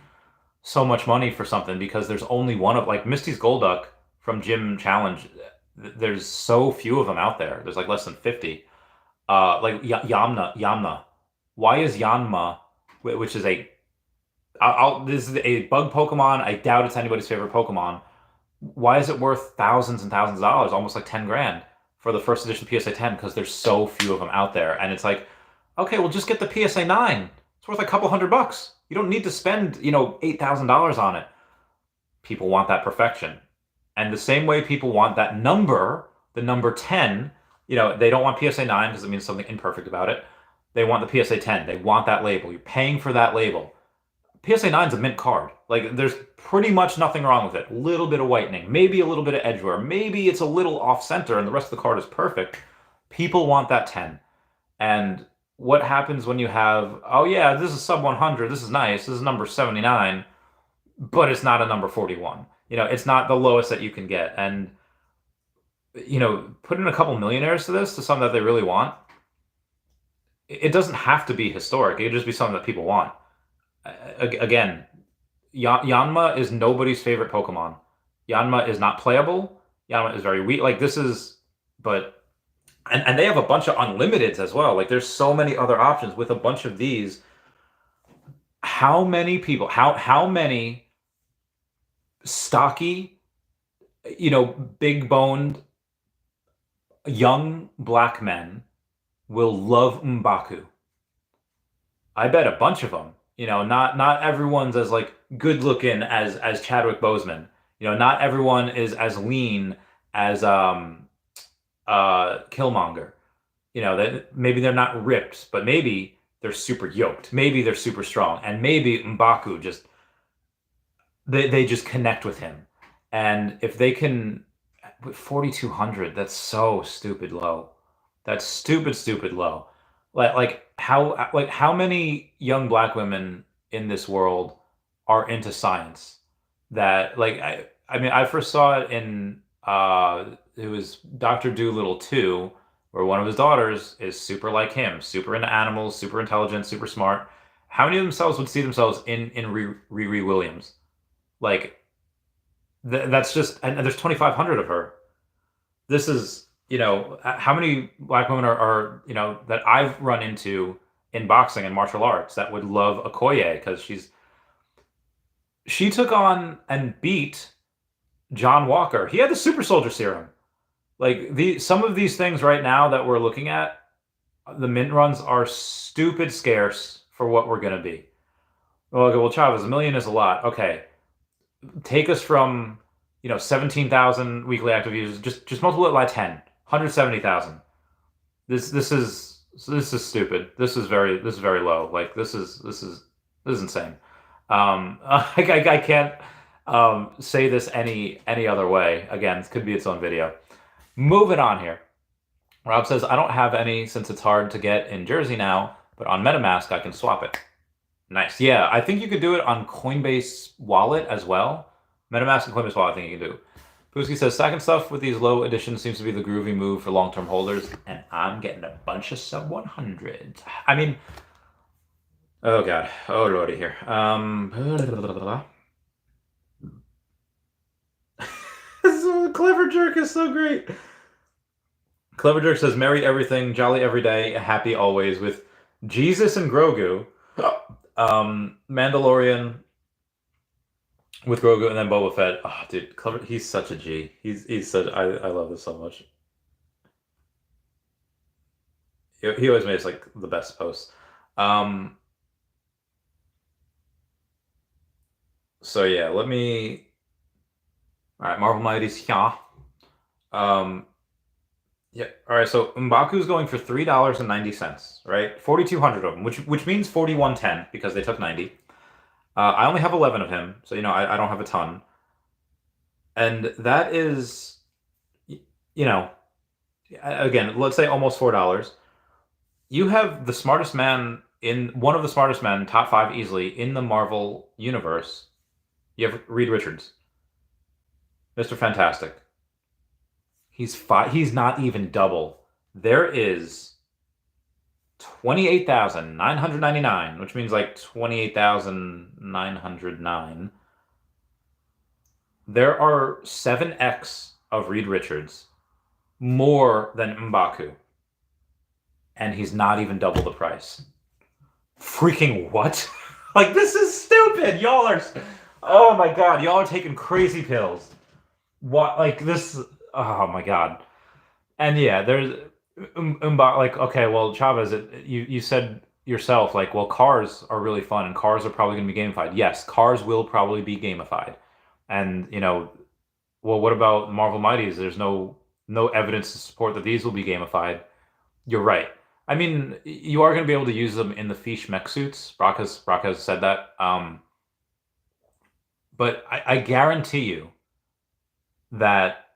so much money for something because there's only one of, like, Misty's Golduck from Gym Challenge. There's so few of them out there. There's like less than 50. Like Yamna. Why is Yanma, which is this is a bug Pokemon. I doubt it's anybody's favorite Pokemon. Why is it worth thousands and thousands of dollars, almost like 10 grand for the first edition PSA 10? Because there's so few of them out there, and it's like, okay, well, just get the PSA 9. It's worth a couple $100. You don't need to spend, $8,000 on it. People want that perfection, and the same way people want that number, the number 10. They don't want PSA 9 because it means something imperfect about it. They want the PSA 10. They want that label. You're paying for that label. PSA 9 is a mint card. Like, there's pretty much nothing wrong with it. A little bit of whitening, maybe a little bit of edge wear, maybe it's a little off center and the rest of the card is perfect. People want that 10. And what happens when you have, oh yeah, this is sub 100, this is nice, this is number 79, but it's not a number 41. It's not the lowest that you can get. And, put in a couple millionaires to this, to something that they really want. It doesn't have to be historic. It could just be something that people want. Again, Yanma is nobody's favorite Pokemon. Yanma is not playable. Yanma is very weak. Like, this is, but, and they have a bunch of unlimiteds as well. Like, there's so many other options with a bunch of these. How many people, how many stocky, big boned young black men will love M'Baku? I bet a bunch of them. Not everyone's as, like, good looking as Chadwick Boseman. Not everyone is as lean as Killmonger. That maybe they're not ripped, but maybe they're super yoked. Maybe they're super strong, and maybe M'Baku just they just connect with him. And if they can, with 4,200, that's so stupid low. That's stupid low. How many young black women in this world are into science? That, like, I mean, I first saw it in it was Dr. Dolittle 2, where one of his daughters is super like him, super into animals, super intelligent, super smart. How many of themselves would see themselves in Riri Williams? Like, that's just, and there's 2,500 of her. This is, how many black women are that I've run into in boxing and martial arts that would love Okoye, because she took on and beat John Walker. He had the super soldier serum. Like, some of these things right now that we're looking at, the mint runs are stupid scarce for what we're gonna be. Well, Chavez, 1 million is a lot. Okay, take us from 17,000 weekly active users. Just multiply it by 10. 170,000. This is stupid. This is very low. Like, this is insane. I can't say this any other way. Again, this could be its own video. Moving on here. Rob says, I don't have any since it's hard to get in Jersey now. But on MetaMask, I can swap it. Nice. Yeah, I think you could do it on Coinbase Wallet as well. MetaMask and Coinbase Wallet, I think you can do. Booski says, stacking stuff with these low editions seems to be the groovy move for long-term holders, and I'm getting a bunch of sub 100s. I mean, oh god, oh lordy here. Clever Jerk is so great. Clever Jerk says, merry everything, jolly every day, happy always with Jesus and Grogu. Mandalorian with Grogu and then Boba Fett. Oh, dude, Clever, he's such a G. He's such, I love this so much. He always makes like the best posts. So yeah, let me. All right, Marvel Mighty's here. Yeah. All right. So M'Baku's going for $3.90, right? 4,200 of them, which means 4,110 because they took 90. I only have 11 of him, so I don't have a ton. And that is, again, let's say almost $4. You have the smartest man one of the smartest men, top 5 easily in the Marvel universe. You have Reed Richards, Mr. Fantastic. He's not even double. There is 28,999, which means like 28,909. There are 7x of Reed Richards, more than M'Baku. And he's not even double the price. Freaking what? Like, this is stupid. Y'all are, oh my god, y'all are taking crazy pills. What, like this, oh my god. And yeah, there's, like, okay, well, Chavez, you said yourself, like, well, cars are really fun and cars are probably going to be gamified. Yes, cars will probably be gamified. And, well, what about Marvel Mighties? There's no evidence to support that these will be gamified. You're right. I mean, you are going to be able to use them in the Feesh mech suits. Brock has said that. But I guarantee you that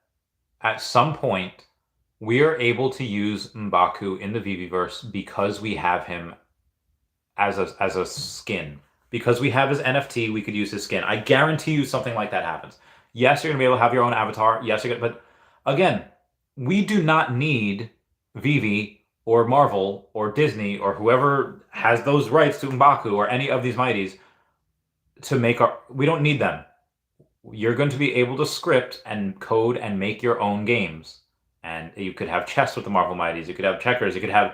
at some point we are able to use M'Baku in the Veveverse because we have him as a skin. Because we have his NFT, we could use his skin. I guarantee you something like that happens. Yes, you're going to be able to have your own avatar. Yes, but again, we do not need Veve or Marvel or Disney or whoever has those rights to M'Baku or any of these mighties to make we don't need them. You're going to be able to script and code and make your own games. And you could have chess with the Marvel Mighties. You could have checkers. You could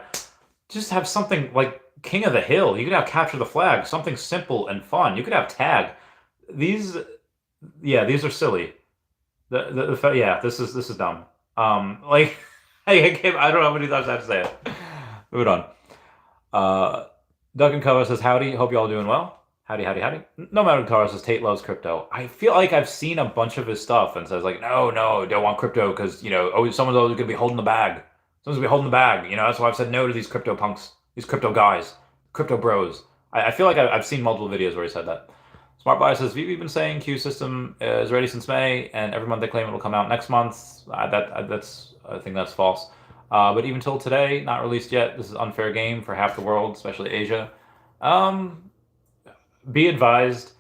just have something like King of the Hill. You could have Capture the Flag, something simple and fun. You could have tag. These are silly. This is dumb. Like, I don't know how many times I have to say it. Moving on. Duncan Cover says, howdy, hope you all doing well. Howdy, howdy, howdy. No Matter Guitar says, Tate loves crypto. I feel like I've seen a bunch of his stuff and says, like, no, don't want crypto because, someone's always going to be holding the bag. Someone's going to be holding the bag. That's why I've said no to these crypto punks, these crypto guys, crypto bros. I feel like I've seen multiple videos where he said that. Smart Buy says, we've been saying Q system is ready since May, and every month they claim it will come out next month. I think that's false. But even till today, not released yet. This is unfair game for half the world, especially Asia. Be advised,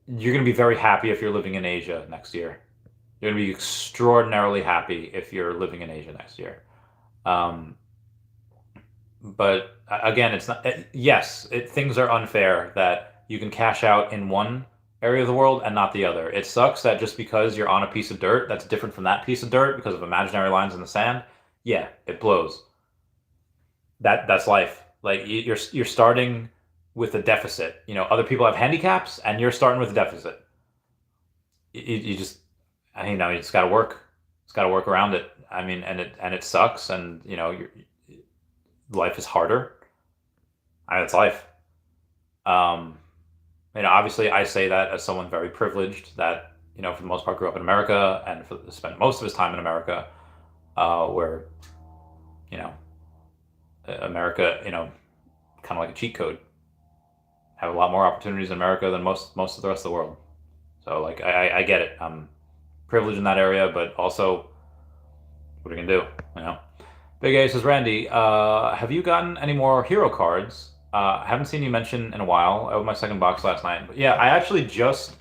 you're going to be very happy if you're living in Asia next year. You're going to be extraordinarily happy if you're living in Asia next year. But again, it's not. Yes, things are unfair that you can cash out in one area of the world and not the other. It sucks that just because you're on a piece of dirt that's different from that piece of dirt because of imaginary lines in the sand, yeah, it blows. That's life. Like, you're starting with a deficit. Other people have handicaps and you're starting with a deficit. You just gotta work. It's gotta work around it. I mean, and it sucks, and life is harder. It's life. Obviously I say that as someone very privileged that, for the most part grew up in America and spent most of his time in America, where, America, kind of like a cheat code. Have a lot more opportunities in America than most of the rest of the world. So, like, I get it. I'm privileged in that area, but also, what are you gonna do? Big A says, Randy, have you gotten any more hero cards? I haven't seen you mention in a while. I opened my second box last night. But yeah, I actually just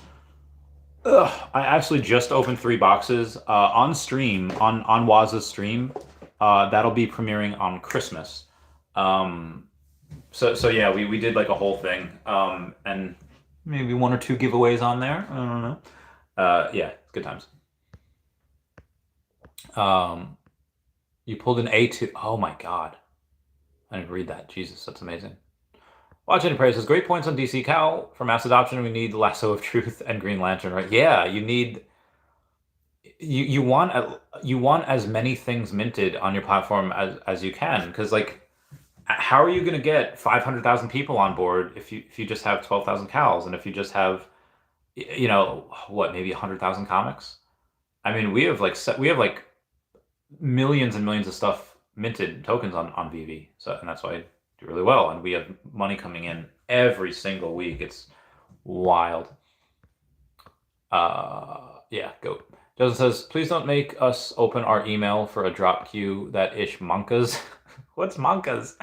opened 3 boxes on stream, on Waz's stream. That'll be premiering on Christmas. Um, so yeah, we did like a whole thing. And maybe 1 or 2 giveaways on there. I don't know. Yeah, good times. You pulled an A2. Oh my God. I didn't read that. Jesus, that's amazing. Watch Any Praise says, great points on DC Cal. For mass adoption, we need the Lasso of Truth and Green Lantern, right? Yeah, you want as many things minted on your platform as you can, because like how are you going to get 500,000 people on board if you just have 12,000 cows, and if you just have what, maybe 100,000 comics? I mean, we have like millions and millions of stuff minted tokens on Veve, so, and that's why I do really well, and we have money coming in every single week. It's wild. Yeah, go. Joseph says, please don't make us open our email for a drop queue that ish monkas. What's monkas?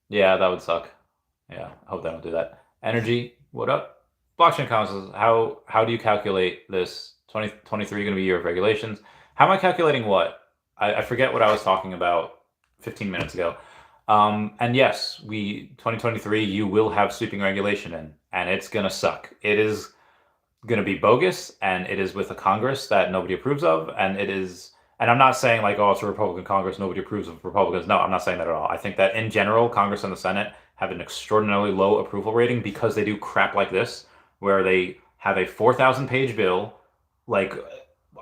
Yeah, that would suck. Yeah, I hope they don't do that. Energy, what up? Blockchain comments says, how do you calculate this? 2023 going to be year of regulations. How am I calculating what? I forget what I was talking about 15 minutes ago. And yes, 2023, you will have sweeping regulation in, and it's going to suck. It is going to be bogus, and it is with a Congress that nobody approves of, and I'm not saying like, oh, it's a Republican Congress, nobody approves of Republicans. No, I'm not saying that at all. I think that in general, Congress and the Senate have an extraordinarily low approval rating because they do crap like this, where they have a 4,000-page bill like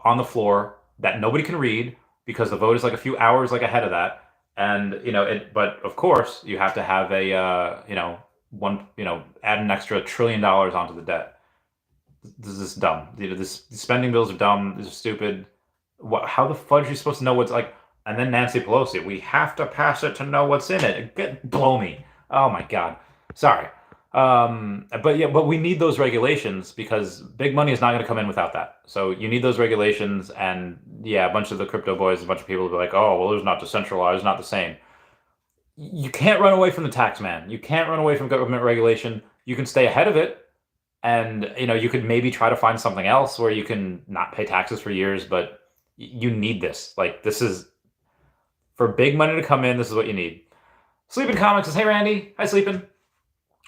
on the floor that nobody can read because the vote is like a few hours like ahead of that. And but of course you have to have a add an extra $1 trillion onto the debt. This is dumb. These spending bills are dumb. These are stupid. How the fudge are you supposed to know what's like? And then Nancy Pelosi, we have to pass it to know what's in it. Blow me. Oh my God. Sorry. But we need those regulations because big money is not going to come in without that. So you need those regulations, and yeah, a bunch of the crypto boys, a bunch of people will be like, oh, well, it's not decentralized, it's not the same. You can't run away from the tax man. You can't run away from government regulation. You can stay ahead of it, and you could maybe try to find something else where you can not pay taxes for years, but you need this. Like, this is for big money to come in. This is what you need. Sleeping Comics says, hey Randy, hi Sleeping.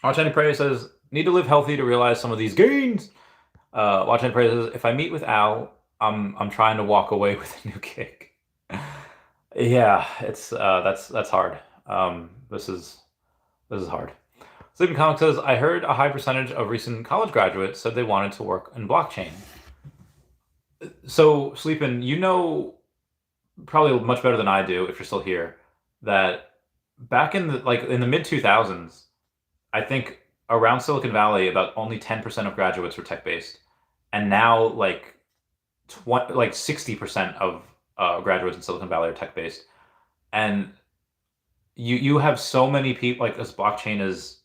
Watch Any Prey says, need to live healthy to realize some of these gains. Watch Any Prey says, if I meet with Al, I'm trying to walk away with a new gig. Yeah, it's that's hard. This is hard. Sleeping Comic says, I heard a high percentage of recent college graduates said they wanted to work in blockchain. So Sleeping, probably much better than I do if you're still here, that back in the mid 2000s, I think around Silicon Valley, about only 10% of graduates were tech-based, and now like 60% of graduates in Silicon Valley are tech-based, and you have so many people like as blockchain is.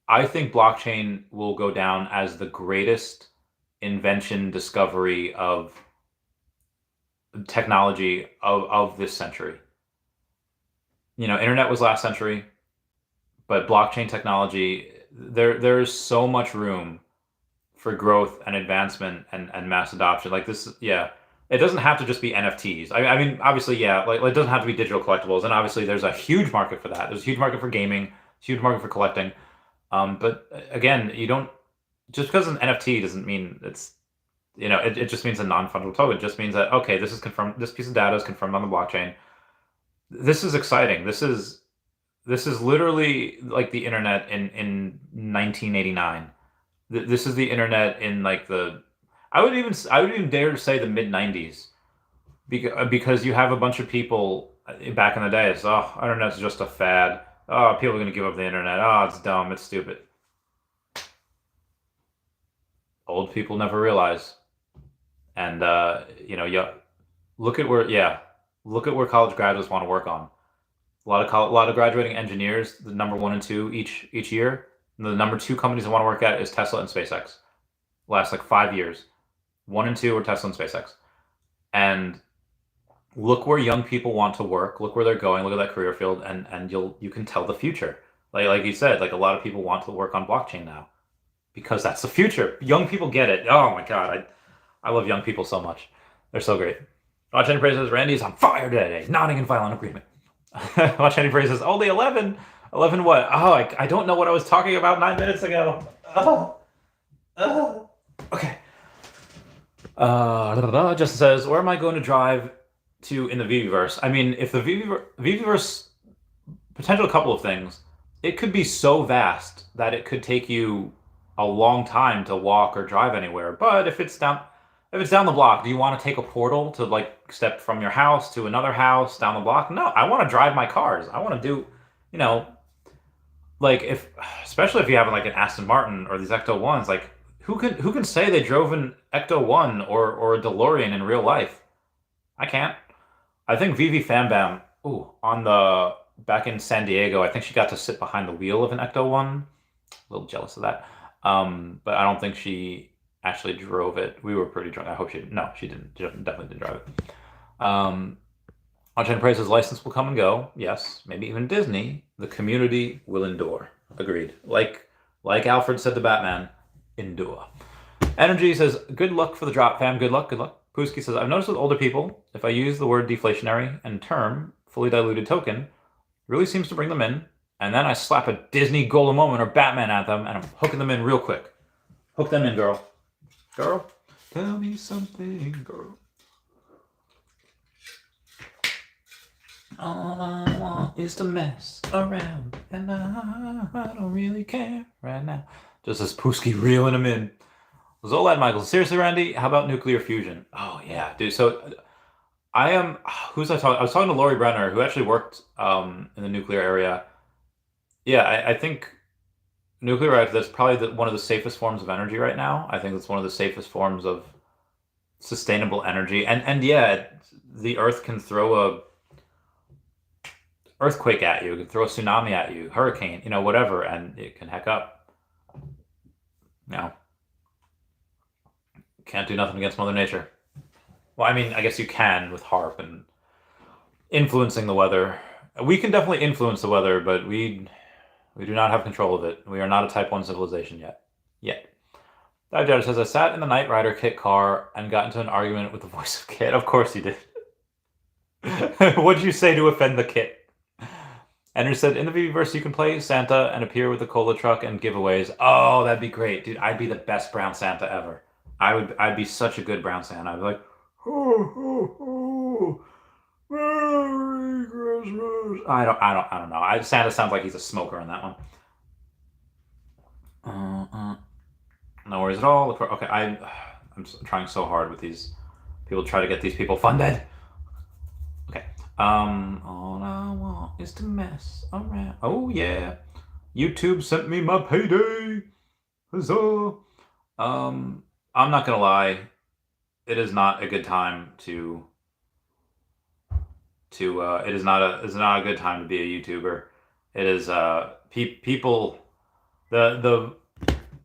I think blockchain will go down as the greatest invention discovery of technology of this century. Internet was last century. But blockchain technology, there's so much room for growth and advancement and mass adoption. Like this, yeah. It doesn't have to just be NFTs. I mean, obviously, yeah. Like it doesn't have to be digital collectibles, and obviously, there's a huge market for that. There's a huge market for gaming, a huge market for collecting. But again, you don't just because an NFT doesn't mean it's it just means a non-fungible token. It just means that okay, this is confirmed. This piece of data is confirmed on the blockchain. This is exciting. This is literally like the internet in 1989. This is the internet in like I would even dare to say the mid 90s, because you have a bunch of people back in the day. It's internet's just a fad. Oh, people are gonna give up the internet. Oh, it's dumb. It's stupid. Old people never realize, and look at where college graduates want to work on. A lot of graduating engineers, the number 1 and 2 each year. And the number 2 companies I want to work at is Tesla and SpaceX. Last like 5 years, 1 and 2 are Tesla and SpaceX, and look where young people want to work, look where they're going, look at that career field, and you can tell the future. Like you said, like a lot of people want to work on blockchain now because that's the future. Young people get it. Oh my God, I love young people so much. They're so great. Watch Any Praise says Randy's on fire today, nodding in violent agreement. Watch Any Praise says only 11. 11 what? Oh, I don't know what I was talking about 9 minutes ago. Okay. Justin says, where am I going to drive to in the Veveverse? I mean, if the Veveverse, potential couple of things, it could be so vast that it could take you a long time to walk or drive anywhere. But if it's down the block, do you want to take a portal to like step from your house to another house down the block? No, I want to drive my cars. I want to do, like especially if you have like an Aston Martin or these Ecto ones, like who can say they drove an Ecto one or a DeLorean in real life? I can't. I think Vivi Fambam, on the back in San Diego, I think she got to sit behind the wheel of an Ecto one. A little jealous of that. But I don't think she actually drove it. We were pretty drunk. I hope she no, she didn't. She definitely didn't drive it. On-chain Praise's license will come and go. Yes, maybe even Disney. The community will endure. Agreed. Like Alfred said to Batman, endure. Energy says, good luck for the drop, fam. Good luck, good luck. Pooski says, I've noticed with older people, if I use the word deflationary and term fully diluted token, really seems to bring them in, and then I slap a Disney Golden Moment or Batman at them, and I'm hooking them in real quick. Hook them in, girl. Girl, tell me something, girl. All I want is to mess around, and I don't really care right now. Just as Pooski reeling him in. Zolad Michael, seriously, Randy, how about nuclear fusion? Oh, yeah, dude. So I am, who's I talking? I was talking to Lori Brenner, who actually worked in the nuclear area. Yeah, I think nuclear reactor, that's probably one of the safest forms of energy right now. I think it's one of the safest forms of sustainable energy. And yeah, the Earth can throw a earthquake at you, it can throw a tsunami at you, hurricane, whatever, and it can heck up. No. Can't do nothing against Mother Nature. Well, I mean, I guess you can with HARP and influencing the weather. We can definitely influence the weather, but we do not have control of it. We are not a Type 1 civilization yet. Dive Judge says, I sat in the Knight Rider kit car and got into an argument with the voice of Kit. Of course you did. What'd you say to offend the Kit? Andrew said, in the Veveverse, you can play Santa and appear with a cola truck and giveaways. Oh, that'd be great. Dude, I'd be the best brown Santa ever. I'd be such a good brown Santa. I'd be like, oh, Merry Christmas. I don't know. Santa sounds like he's a smoker in that one. No worries at all. Okay, I'm trying so hard with these people. Try to get these people funded. Okay. All I want is to mess around. Oh yeah. YouTube sent me my payday. Huzzah. I'm not gonna lie. It is not a good time to it is not a good time to be a YouTuber. It is people, the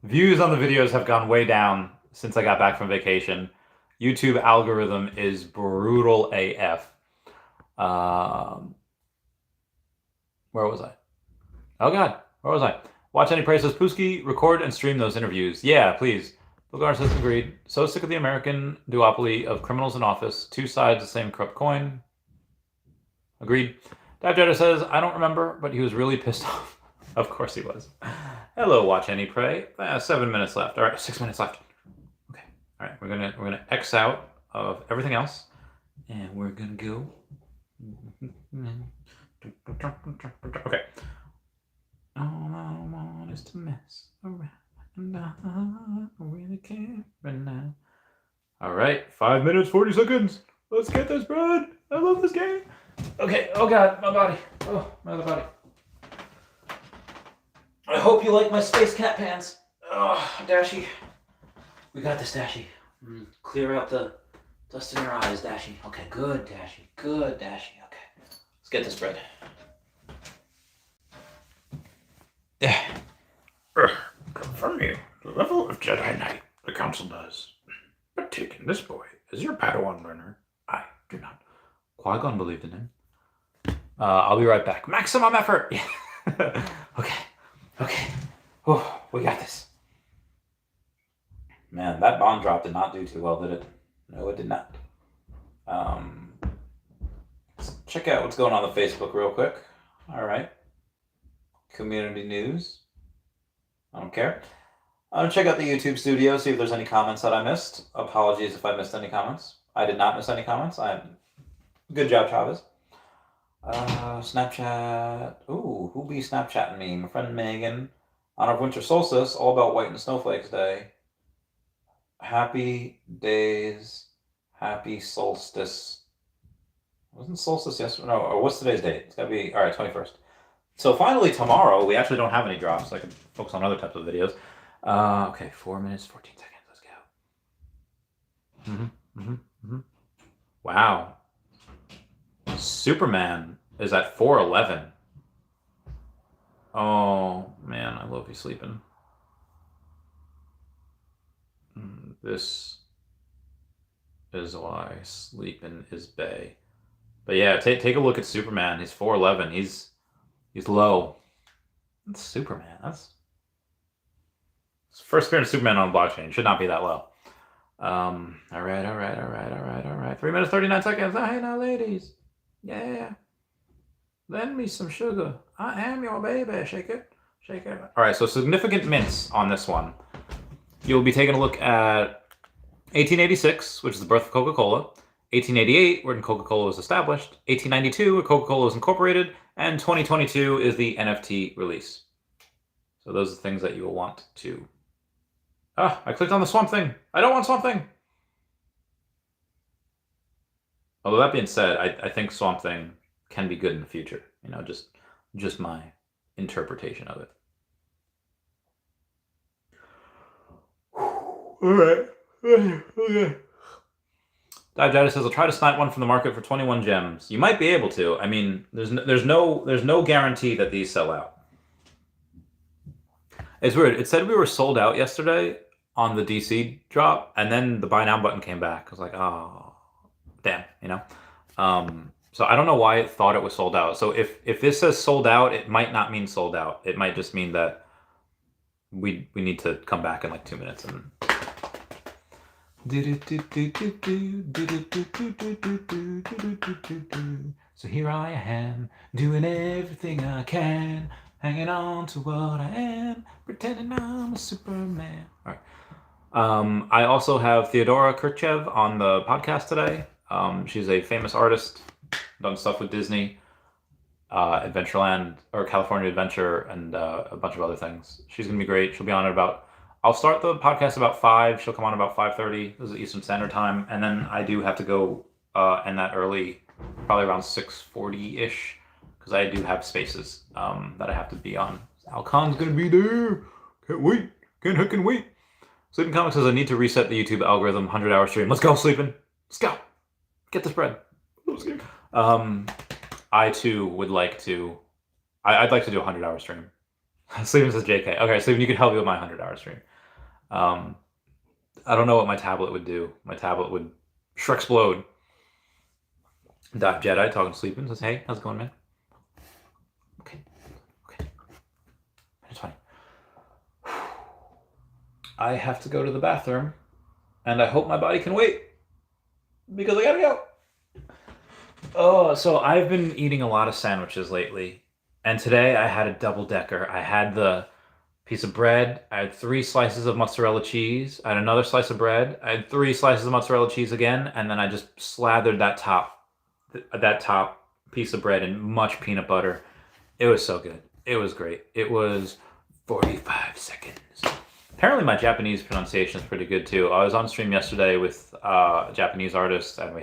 views on the videos have gone way down since I got back from vacation. YouTube algorithm is brutal AF. Where was I? Oh God, where was I? Watch Any Praise says, Pooski, record and stream those interviews. Yeah, please. Bulgar says, agreed. So sick of the American duopoly of criminals in office. Two sides, the same corrupt coin. Agreed. Dive Jetta says, I don't remember, but he was really pissed off. Of course he was. Hello, Watch Any Pray. 7 minutes left. All right, 6 minutes left. Okay. All right, we're gonna X out of everything else, and we're gonna go. Okay. All I want is to mess around, and I don't really care right now. All right, 5 minutes, 40 seconds. Let's get this, bread. I love this game. Okay. Oh God, my body. Oh, my other body. I hope you like my space cat pants. Oh, Dashy. We got this, Dashy. Clear out the dust in your eyes, Dashy. Okay, good, Dashy. Good, Dashy. Okay. Let's get this bread. Yeah. Confirming the level of Jedi Knight the Council does. But taking this boy as your Padawan learner, I do not Qui-Gon believed in him. I'll be right back. Maximum effort! Okay. Oh, we got this. Man, that bomb drop did not do too well, did it? No, it did not. Let's check out what's going on the Facebook real quick. All right. Community news. I don't care. I'm going to check out the YouTube studio, see if there's any comments that I missed. Apologies if I missed any comments. I did not miss any comments. Good job, Chavez. Snapchat. Ooh, who be Snapchatting me? My friend Megan. On our winter solstice, all about white and snowflakes day. Happy days. Happy solstice. Wasn't solstice yesterday? No, or what's today's date? It's got to be, all right, 21st. So finally tomorrow, we actually don't have any drops. So I can focus on other types of videos. Okay, 4 minutes, 14 seconds. Let's go. Wow. Superman is at 4:11. Oh, man, I love you sleeping. This is why sleeping is bae. But yeah, take a look at Superman. He's 4'11". He's low. That's Superman. That's first appearance of Superman on blockchain. Should not be that low. All right. 3 minutes, 39 seconds. Hey now, ladies. Yeah. Lend me some sugar. I am your baby. Shake it. All right, so significant mints on this one. You'll be taking a look at 1886, which is the birth of Coca-Cola. 1888, when Coca-Cola was established. 1892, when Coca-Cola was incorporated. And 2022 is the NFT release. So those are the things that you will want to... I clicked on the Swamp Thing. I don't want Swamp Thing. Although that being said, I think Swamp Thing can be good in the future. You know, just my interpretation of it. All right. Okay. Digetis says, I'll try to snipe one from the market for 21 gems. You might be able to. I mean, there's no guarantee that these sell out. It's weird. It said we were sold out yesterday on the DC drop, and then the buy now button came back. I was like, oh, damn, you know? So I don't know why it thought it was sold out. So if this says sold out, it might not mean sold out. It might just mean that we need to come back in like 2 minutes and... So here I am, doing everything I can, hanging on to what I am, pretending I'm a Superman. All right. I also have Theodora Kirchev on the podcast today. She's a famous artist, done stuff with Disney, Adventureland, or California Adventure, and a bunch of other things. She's going to be great. She'll be on at about... I'll start the podcast about 5. She'll come on about 5:30. This is Eastern Standard Time. And then I do have to go end that early, probably around 6:40-ish, because I do have spaces that I have to be on. Alcon's going to be there. Can't wait. Can't wait. Sleeping Comics says, I need to reset the YouTube algorithm. 100-hour stream. Let's go, Sleeping. Let's go. Get this bread. I, too, would like to... I'd like to do a 100-hour stream. Sleeping says JK. Okay, Sleeping, you can help me with my 100-hour stream. I don't know what my tablet would do. My tablet would Shrek-explode. Dive Jedi talking to Sleeping says, hey, how's it going, man? Okay. It's fine. I have to go to the bathroom, and I hope my body can wait, because I gotta go. Oh, so I've been eating a lot of sandwiches lately, and today I had a double-decker. I had the piece of bread, I had 3 slices of mozzarella cheese, I had another slice of bread, I had 3 slices of mozzarella cheese again, and then I just slathered that top piece of bread in much peanut butter. It was so good. It was great. It was 45 seconds. Apparently my Japanese pronunciation is pretty good too. I was on stream yesterday with a Japanese artist, and we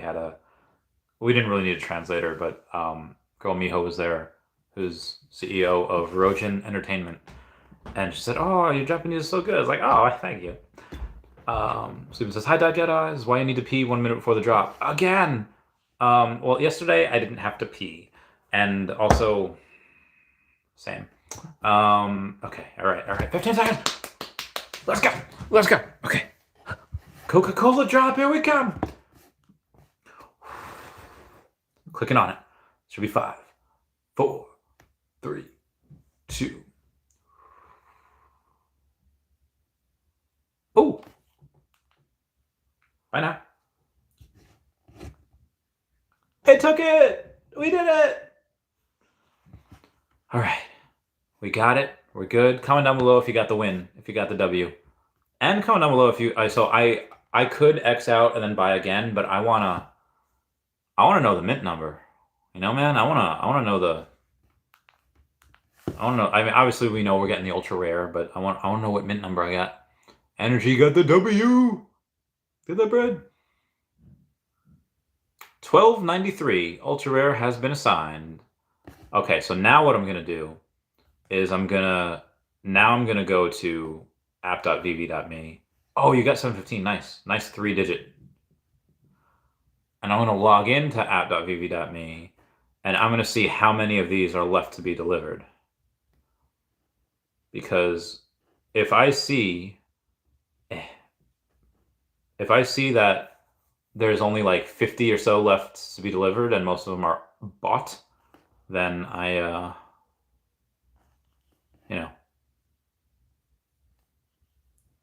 didn't really need a translator, but girl Miho was there, who's CEO of Rojin Entertainment. And she said, oh, your Japanese is so good. I was like, oh, thank you. Sleeping says, hi, Jedi. This is why you need to pee 1 minute before the drop. Again! Well, yesterday I didn't have to pee. And also, same. Okay, all right. 15 seconds. Let's go. Okay. Coca-Cola drop, here we come. Clicking on it. Should be 5, 4, 3, 2. Oh! Bye now. It took it! We did it! All right. We got it. We're good. Comment down below if you got the win, if you got the W. And comment down below if you... So I could X out and then buy again, but I wanna know the mint number. You know, man? I wanna know the... I wanna know... I mean, obviously we know we're getting the ultra rare, but I wanna know what mint number I got. Energy got the W! Get that bread. 1293. Ultra rare has been assigned. Okay, so now what I'm gonna do is I'm gonna go to app.vv.me. Oh, you got 715. Nice. Nice 3-digit. And I'm gonna log into app.vv.me and I'm gonna see how many of these are left to be delivered. Because if I see that there's only like 50 or so left to be delivered and most of them are bought, then I you know.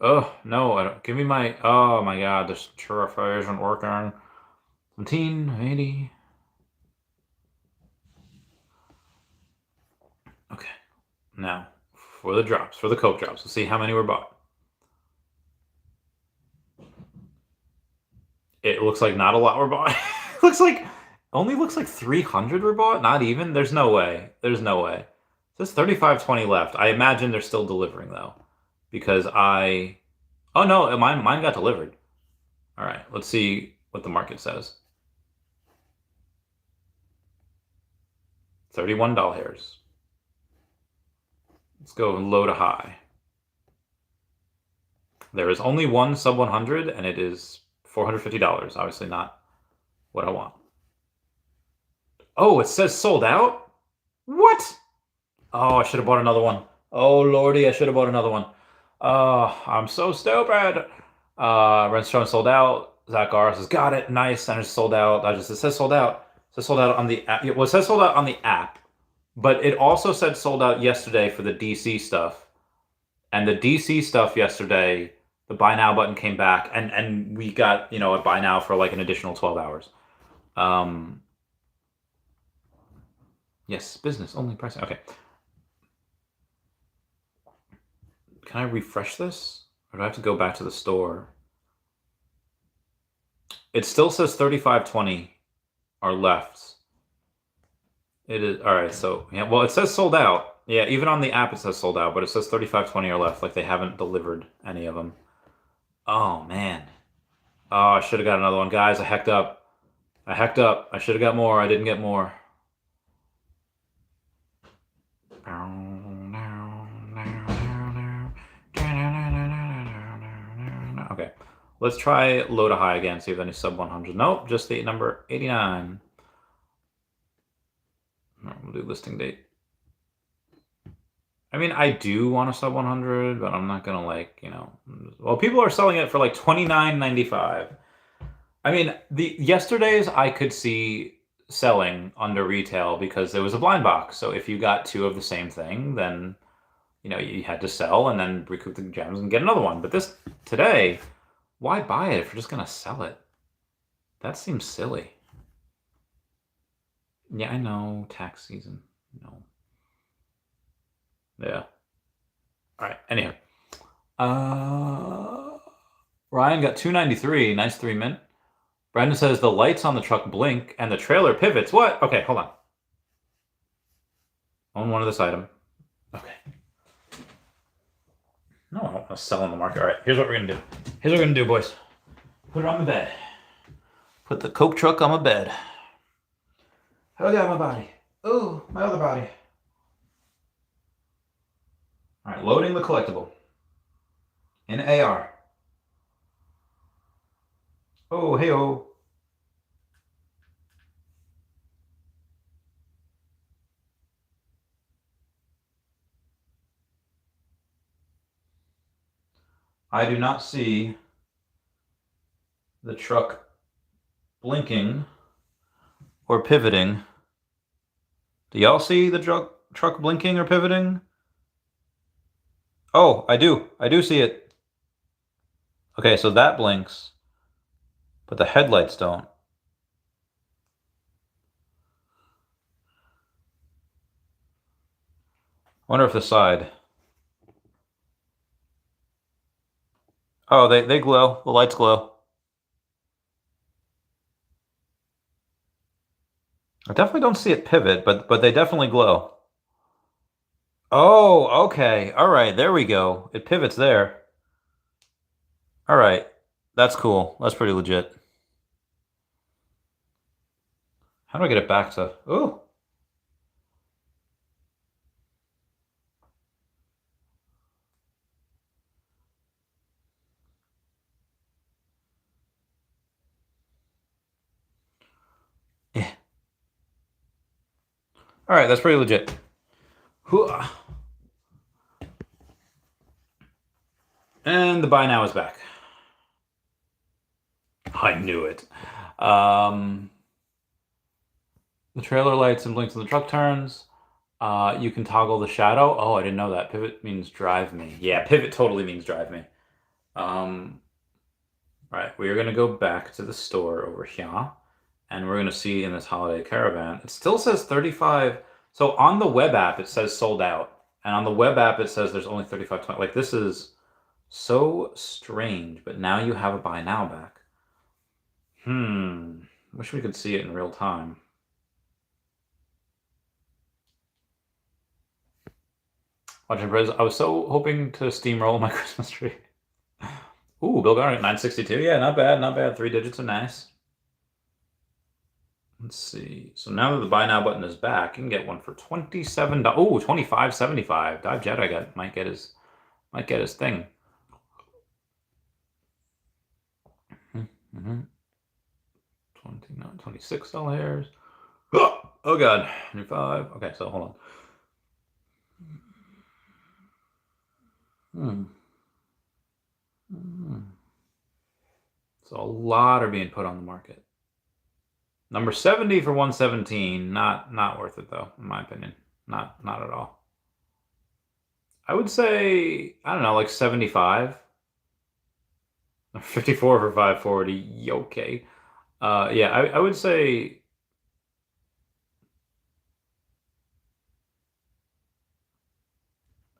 Oh, no, I don't, give me my, oh my god, this Purifier isn't working. 1780. Okay, now, for the drops, for the Coke drops, let's see how many were bought. It looks like not a lot were bought. Only looks like 300 were bought? Not even? There's no way. There's no way. There's 3520 left. I imagine they're still delivering, though. Because oh no, mine got delivered. All right, let's see what the market says. $31. Let's go low to high. There is only one sub 100, and it is $450. Obviously not what I want. Oh, it says sold out? What? Oh, I should have bought another one. Oh, lordy, I should have bought another one. Oh, I'm so stupid. Renstrom sold out. Zach R says, got it. Nice. And it's sold out. It says sold out. It says sold out on the app. Well, it says sold out on the app. But it also said sold out yesterday for the DC stuff. And the DC stuff yesterday, the buy now button came back. And we got, a buy now for like an additional 12 hours. Yes, business only pricing. Okay. Can I refresh this? Or do I have to go back to the store? It still says 3520 are left. It is, all right, so, yeah, well, it says sold out. Yeah, even on the app it says sold out, but it says 3520 are left, like they haven't delivered any of them. Oh, man. Oh, I should have got another one. Guys, I hecked up. I should have got more. I didn't get more. Okay, let's try low to high again, see if any sub 100. Nope, just the number 89. We'll do listing date. I mean, I do want a sub 100, but I'm not gonna well, people are selling it for like $29.95. I mean, the yesterday's I could see selling under retail because there was a blind box. So if you got two of the same thing, then you had to sell and then recoup the gems and get another one. But this today, why buy it if you're just gonna sell it? That seems silly. Yeah, I know, tax season. No. Yeah. All right. Anyhow, Ryan got 293. Nice 3 mint. Brandon says the lights on the truck blink and the trailer pivots. What? Okay, hold on. Own one of this item. Okay. No, I don't want to sell on the market. All right, here's what we're gonna do. Here's what we're gonna do, boys. Put it on the bed. Put the Coke truck on my bed. Oh yeah, my body. Oh, my other body. All right, loading the collectible. In AR. Oh, hey-oh. I do not see the truck blinking or pivoting. Do y'all see the truck blinking or pivoting? Oh, I do. I do see it. Okay, so that blinks, but the headlights don't. I wonder if the side. Oh, they glow. The lights glow. I definitely don't see it pivot, but they definitely glow. Oh, okay. All right, there we go. It pivots there. All right. That's cool. That's pretty legit. How do I get it back to... Ooh. Yeah. All right, that's pretty legit. And the buy now is back. I knew it. The trailer lights and blinks when the truck turns. You can toggle the shadow. Oh, I didn't know that. Pivot means drive me. Yeah, pivot totally means drive me. Right, we are going to go back to the store over here. And we're going to see in this holiday caravan. It still says 35. So on the web app, it says sold out. And on the web app, it says there's only 35. Like, this is so strange. But now you have a buy now back. Wish we could see it in real time. Watching Briz, I was so hoping to steamroll my Christmas tree. Ooh, Bill Garner at 962. Yeah, not bad, not bad. 3 digits are nice. Let's see. So now that the buy now button is back, you can get one for $27. Oh, $25.75. Dive Jedi might get his thing. 29, $26. Oh god, 25. Okay, so hold on. So a lot are being put on the market. Number 70 for 117. Not worth it though, in my opinion. Not at all. I would say, I don't know, like 75. 54 for 540. Okay. Yeah, I would say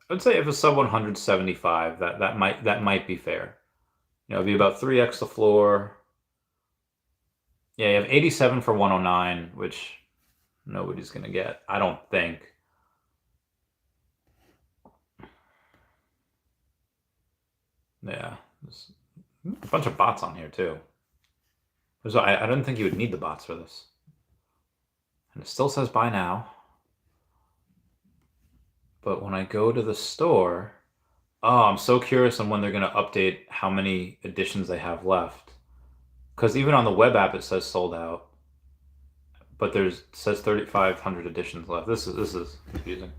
if it's sub 175, that might be fair. You know, it'd be about 3x the floor. Yeah, you have 87 for 109, which nobody's gonna get, I don't think. Yeah, there's a bunch of bots on here too. I didn't think you would need the bots for this. And it still says buy now. But when I go to the store, oh, I'm so curious on when they're going to update how many editions they have left. Because even on the web app it says sold out, but it says 3,500 editions left. This is confusing.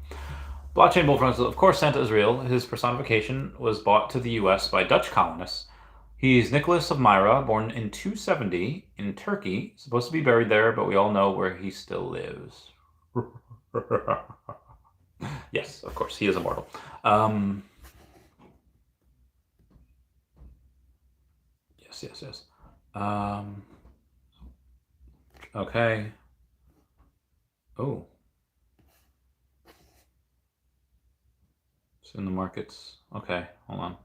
Blockchain Bullfront. Of course, Santa is real. His personification was brought to the U.S. by Dutch colonists. He's Nicholas of Myra, born in 270 in Turkey. Supposed to be buried there, but we all know where he still lives. Yes, of course, he is immortal. Yes. Okay. Oh. It's in the markets. Okay, hold on.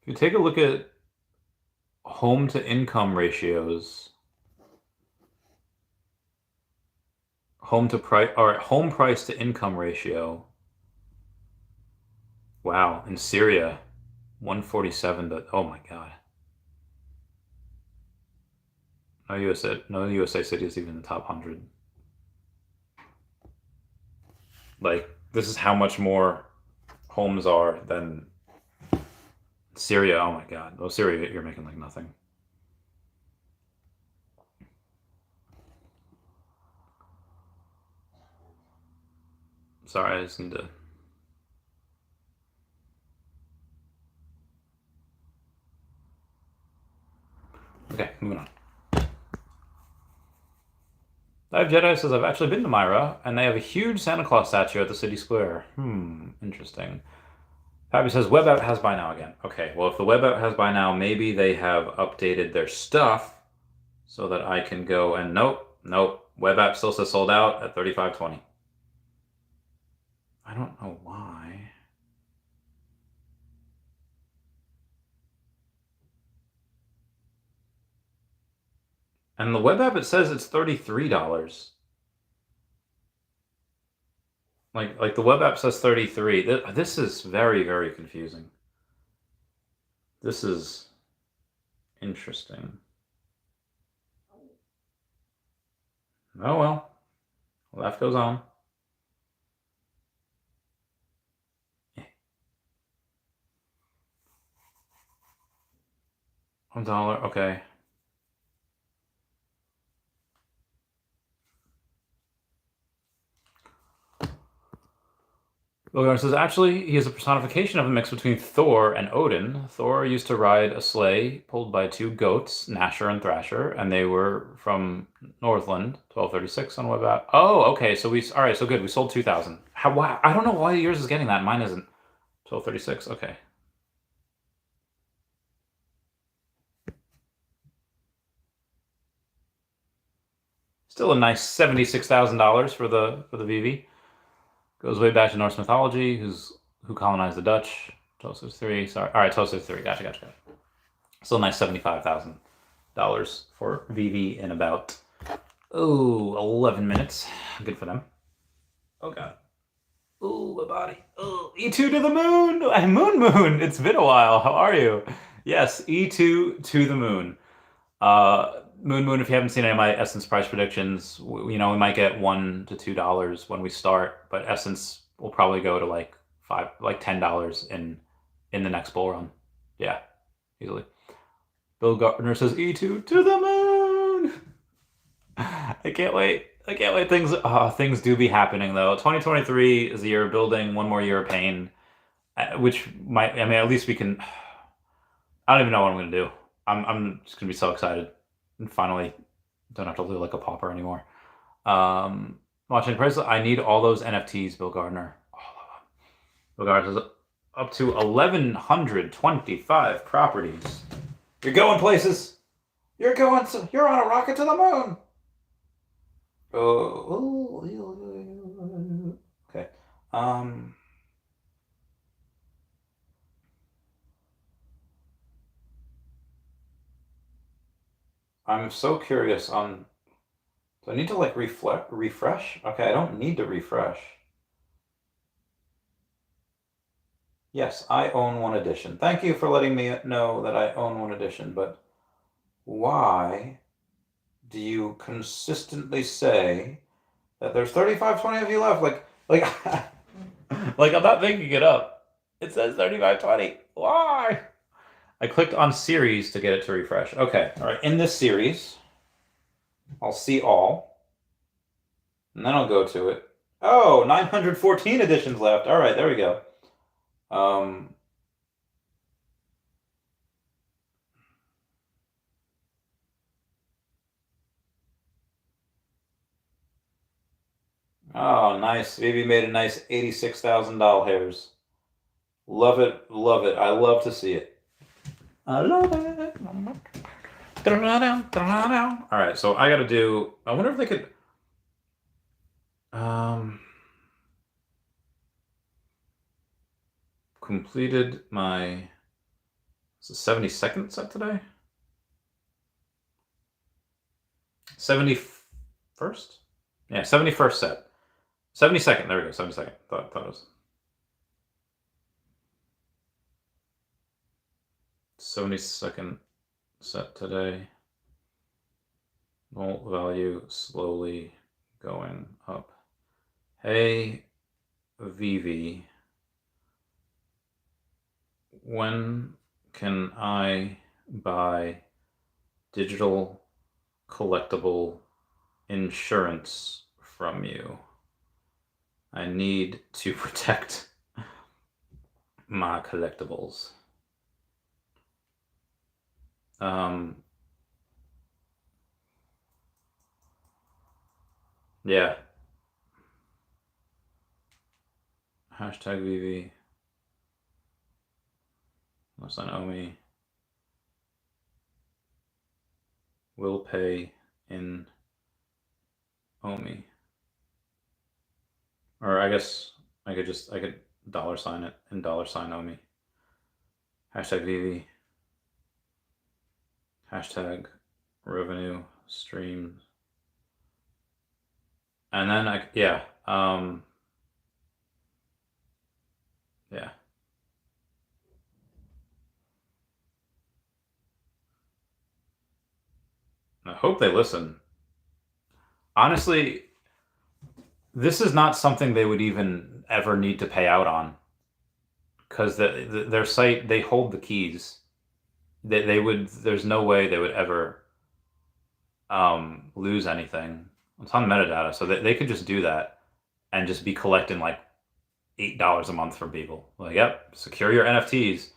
If you take a look at home to income ratios, home price to income ratio. Wow, in Syria, 147. But oh my god, no USA city is even in the top 100. Like, this is how much more homes are than Syria. Oh my god. Well, Syria, you're making like nothing. Sorry, I just need to. Okay, moving on. Dive Jedi says, I've actually been to Myra, and they have a huge Santa Claus statue at the city square. Interesting. Fabby says, web app has buy now again. Okay, well, if the web app has buy now, maybe they have updated their stuff so that I can go and nope. Web app still says sold out at 35.20. I don't know why. And the web app, it says it's $33. Like the web app says 33. This is very, very confusing. This is interesting. Oh well. Life goes on. $1, okay. Logar says, actually, he is a personification of a mix between Thor and Odin. Thor used to ride a sleigh pulled by two goats, Gnasher and Thrasher, and they were from Northland, 1236 on web app. Oh, okay, so all right, so good, we sold 2,000. Wow, I don't know why yours is getting that, mine isn't. 1236, okay. Still a nice $76,000 for the Veve. Goes way back to Norse mythology. Who colonized the Dutch? Toasters 3. Sorry. All right, Toasters 3. Gotcha. Still a nice $75,000 for Veve in about 11 minutes. Good for them. Oh god. Ooh, my body. Oh, E2 to the moon. Moon. It's been a while. How are you? Yes, E2 to the moon. Moon, if you haven't seen any of my Essence price predictions, we might get $1 to $2 when we start, but Essence will probably go to like $10 in the next bull run. Yeah, easily. Bill Gardner says E2 to the moon. I can't wait. Things do be happening though. 2023 is a year of building, one more year of pain, which at least we can. I don't even know what I'm gonna do. I'm just gonna be so excited. And finally, don't have to live like a pauper anymore. Watching price, I need all those NFTs, Bill Gardner. All of them. Bill Gardner says up to 1,125 properties. You're going places. You're on a rocket to the moon. Okay. I'm so curious on. Do I need to like refresh? Okay, I don't need to refresh. Yes, I own one edition. Thank you for letting me know that I own one edition, but why do you consistently say that there's 3520 of you left? Like like I'm not making it up. It says 3520. Why? I clicked on series to get it to refresh. Okay, all right. In this series, I'll see all, and then I'll go to it. Oh, 914 editions left. All right, there we go. Oh, nice. Veve made a nice $86,000 hairs. Love it. I love to see it. I love it. All right, so I got to do. I wonder if they could. Completed my. Is it 72nd set today? 71st? Yeah, 71st set. 72nd. There we go. 72nd. Thought it was 72nd set today. Volt value slowly going up. Hey, Veve, when can I buy digital collectible insurance from you? I need to protect my collectibles. Yeah. Hashtag Veve. Unless I owe me. Will pay in Omi. Or I guess I could $sign it and $sign Omi. Hashtag Veve. Hashtag revenue streams. And then yeah. I hope they listen. Honestly, this is not something they would even ever need to pay out on, because their site, they hold the keys. They would. There's no way they would ever lose anything. It's on metadata, so they could just do that and just be collecting like $8 a month from people. Like, yep, secure your NFTs,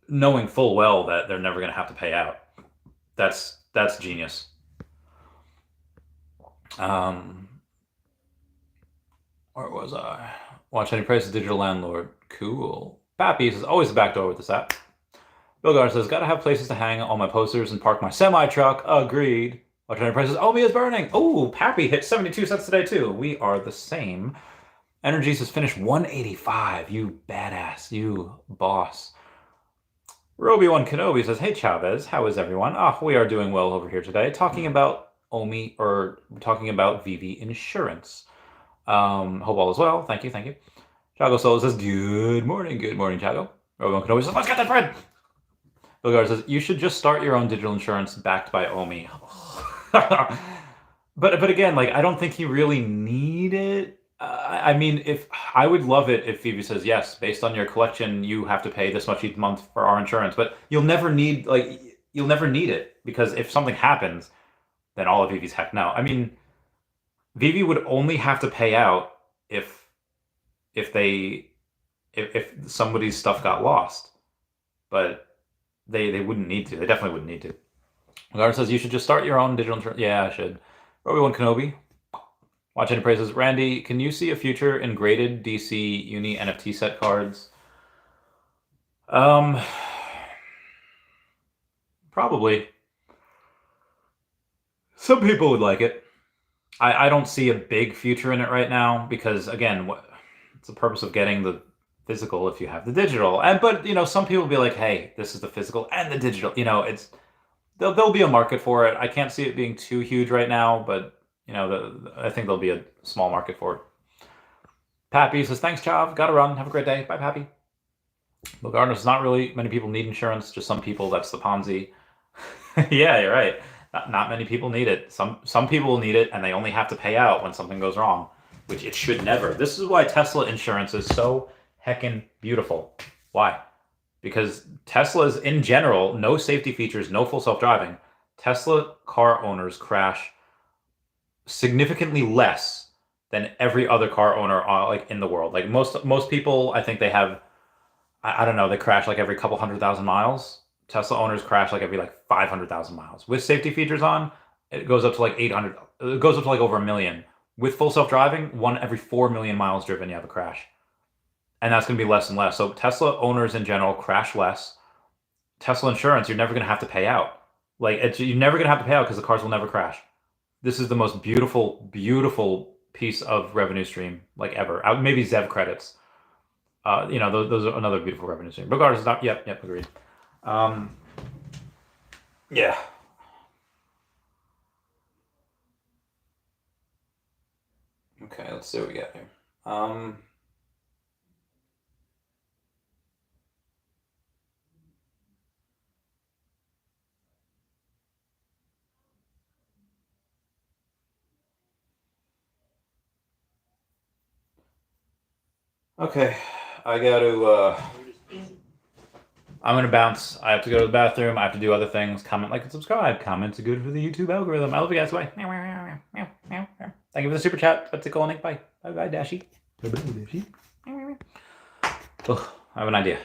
knowing full well that they're never going to have to pay out. That's genius. Where was I? Watch any prices, digital landlord. Cool. Pappy says, always the back door with this app. Bill Gar says, gotta have places to hang all my posters and park my semi-truck. Agreed. Watch any prices. Omi is burning. Oh, Pappy hit 72 cents today too. We are the same. Energy says, finish 185. You badass. You boss. Roby1 Kenobi says, hey Chavez, how is everyone? We are doing well over here today. Talking about Omi, or talking about Veve Insurance. Hope all is well. Thank you. Chago Solo says, good morning, Chago. Roby1 Kenobi says, let's get that bread. Bill Gar says, you should just start your own digital insurance backed by Omi. But again, like, I don't think you really need it. I mean, if I would love it if Veve says, yes, based on your collection, you have to pay this much each month for our insurance. But you'll never need it, because if something happens, then all of Veve's heck no. I mean, Veve would only have to pay out if somebody's stuff got lost, but they wouldn't need to. They definitely wouldn't need to. Gar says, you should just start your own digital insurance. Yeah, I should. Roby1 Kenobi. Watch any praises. Randy, can you see a future in graded DC Uni NFT set cards? Probably. Some people would like it. I don't see a big future in it right now, because again, what's the purpose of getting the physical if you have the digital? But some people will be like, hey, this is the physical and the digital. There'll be a market for it. I can't see it being too huge right now, but I think there'll be a small market for it. Pappy says, thanks, Chav. Gotta run. Have a great day. Bye, Pappy. Well, Gardner says, not really many people need insurance. Just some people. That's the Ponzi. Yeah, you're right. Not many people need it. Some people will need it, and they only have to pay out when something goes wrong, which it should never. This is why Tesla insurance is so heckin' beautiful. Why? Because Teslas, in general, no safety features, no full self-driving. Tesla car owners crash significantly less than every other car owner in the world. Like most people, I think they have, I don't know, they crash like every couple 100,000 miles. Tesla owners crash like every 500,000 miles. With safety features on, it goes up to 800. It goes up to over 1 million. With full self-driving, one every 4 million miles driven, you have a crash. And that's going to be less and less. So Tesla owners in general crash less. Tesla insurance, you're never going to have to pay out. You're never going to have to pay out because the cars will never crash. This is the most beautiful, beautiful piece of revenue stream ever. Maybe ZEV credits. Those are another beautiful revenue stream. Regardless, yep, agreed. Yeah. Okay, let's see what we got here. Okay, I got to. I'm gonna bounce. I have to go to the bathroom. I have to do other things. Comment, like, and subscribe. Comments are good for the YouTube algorithm. I love you guys. Bye. Thank you for the super chat. Let's go, Nick. Bye. Bye, Dashy. Ugh, I have an idea.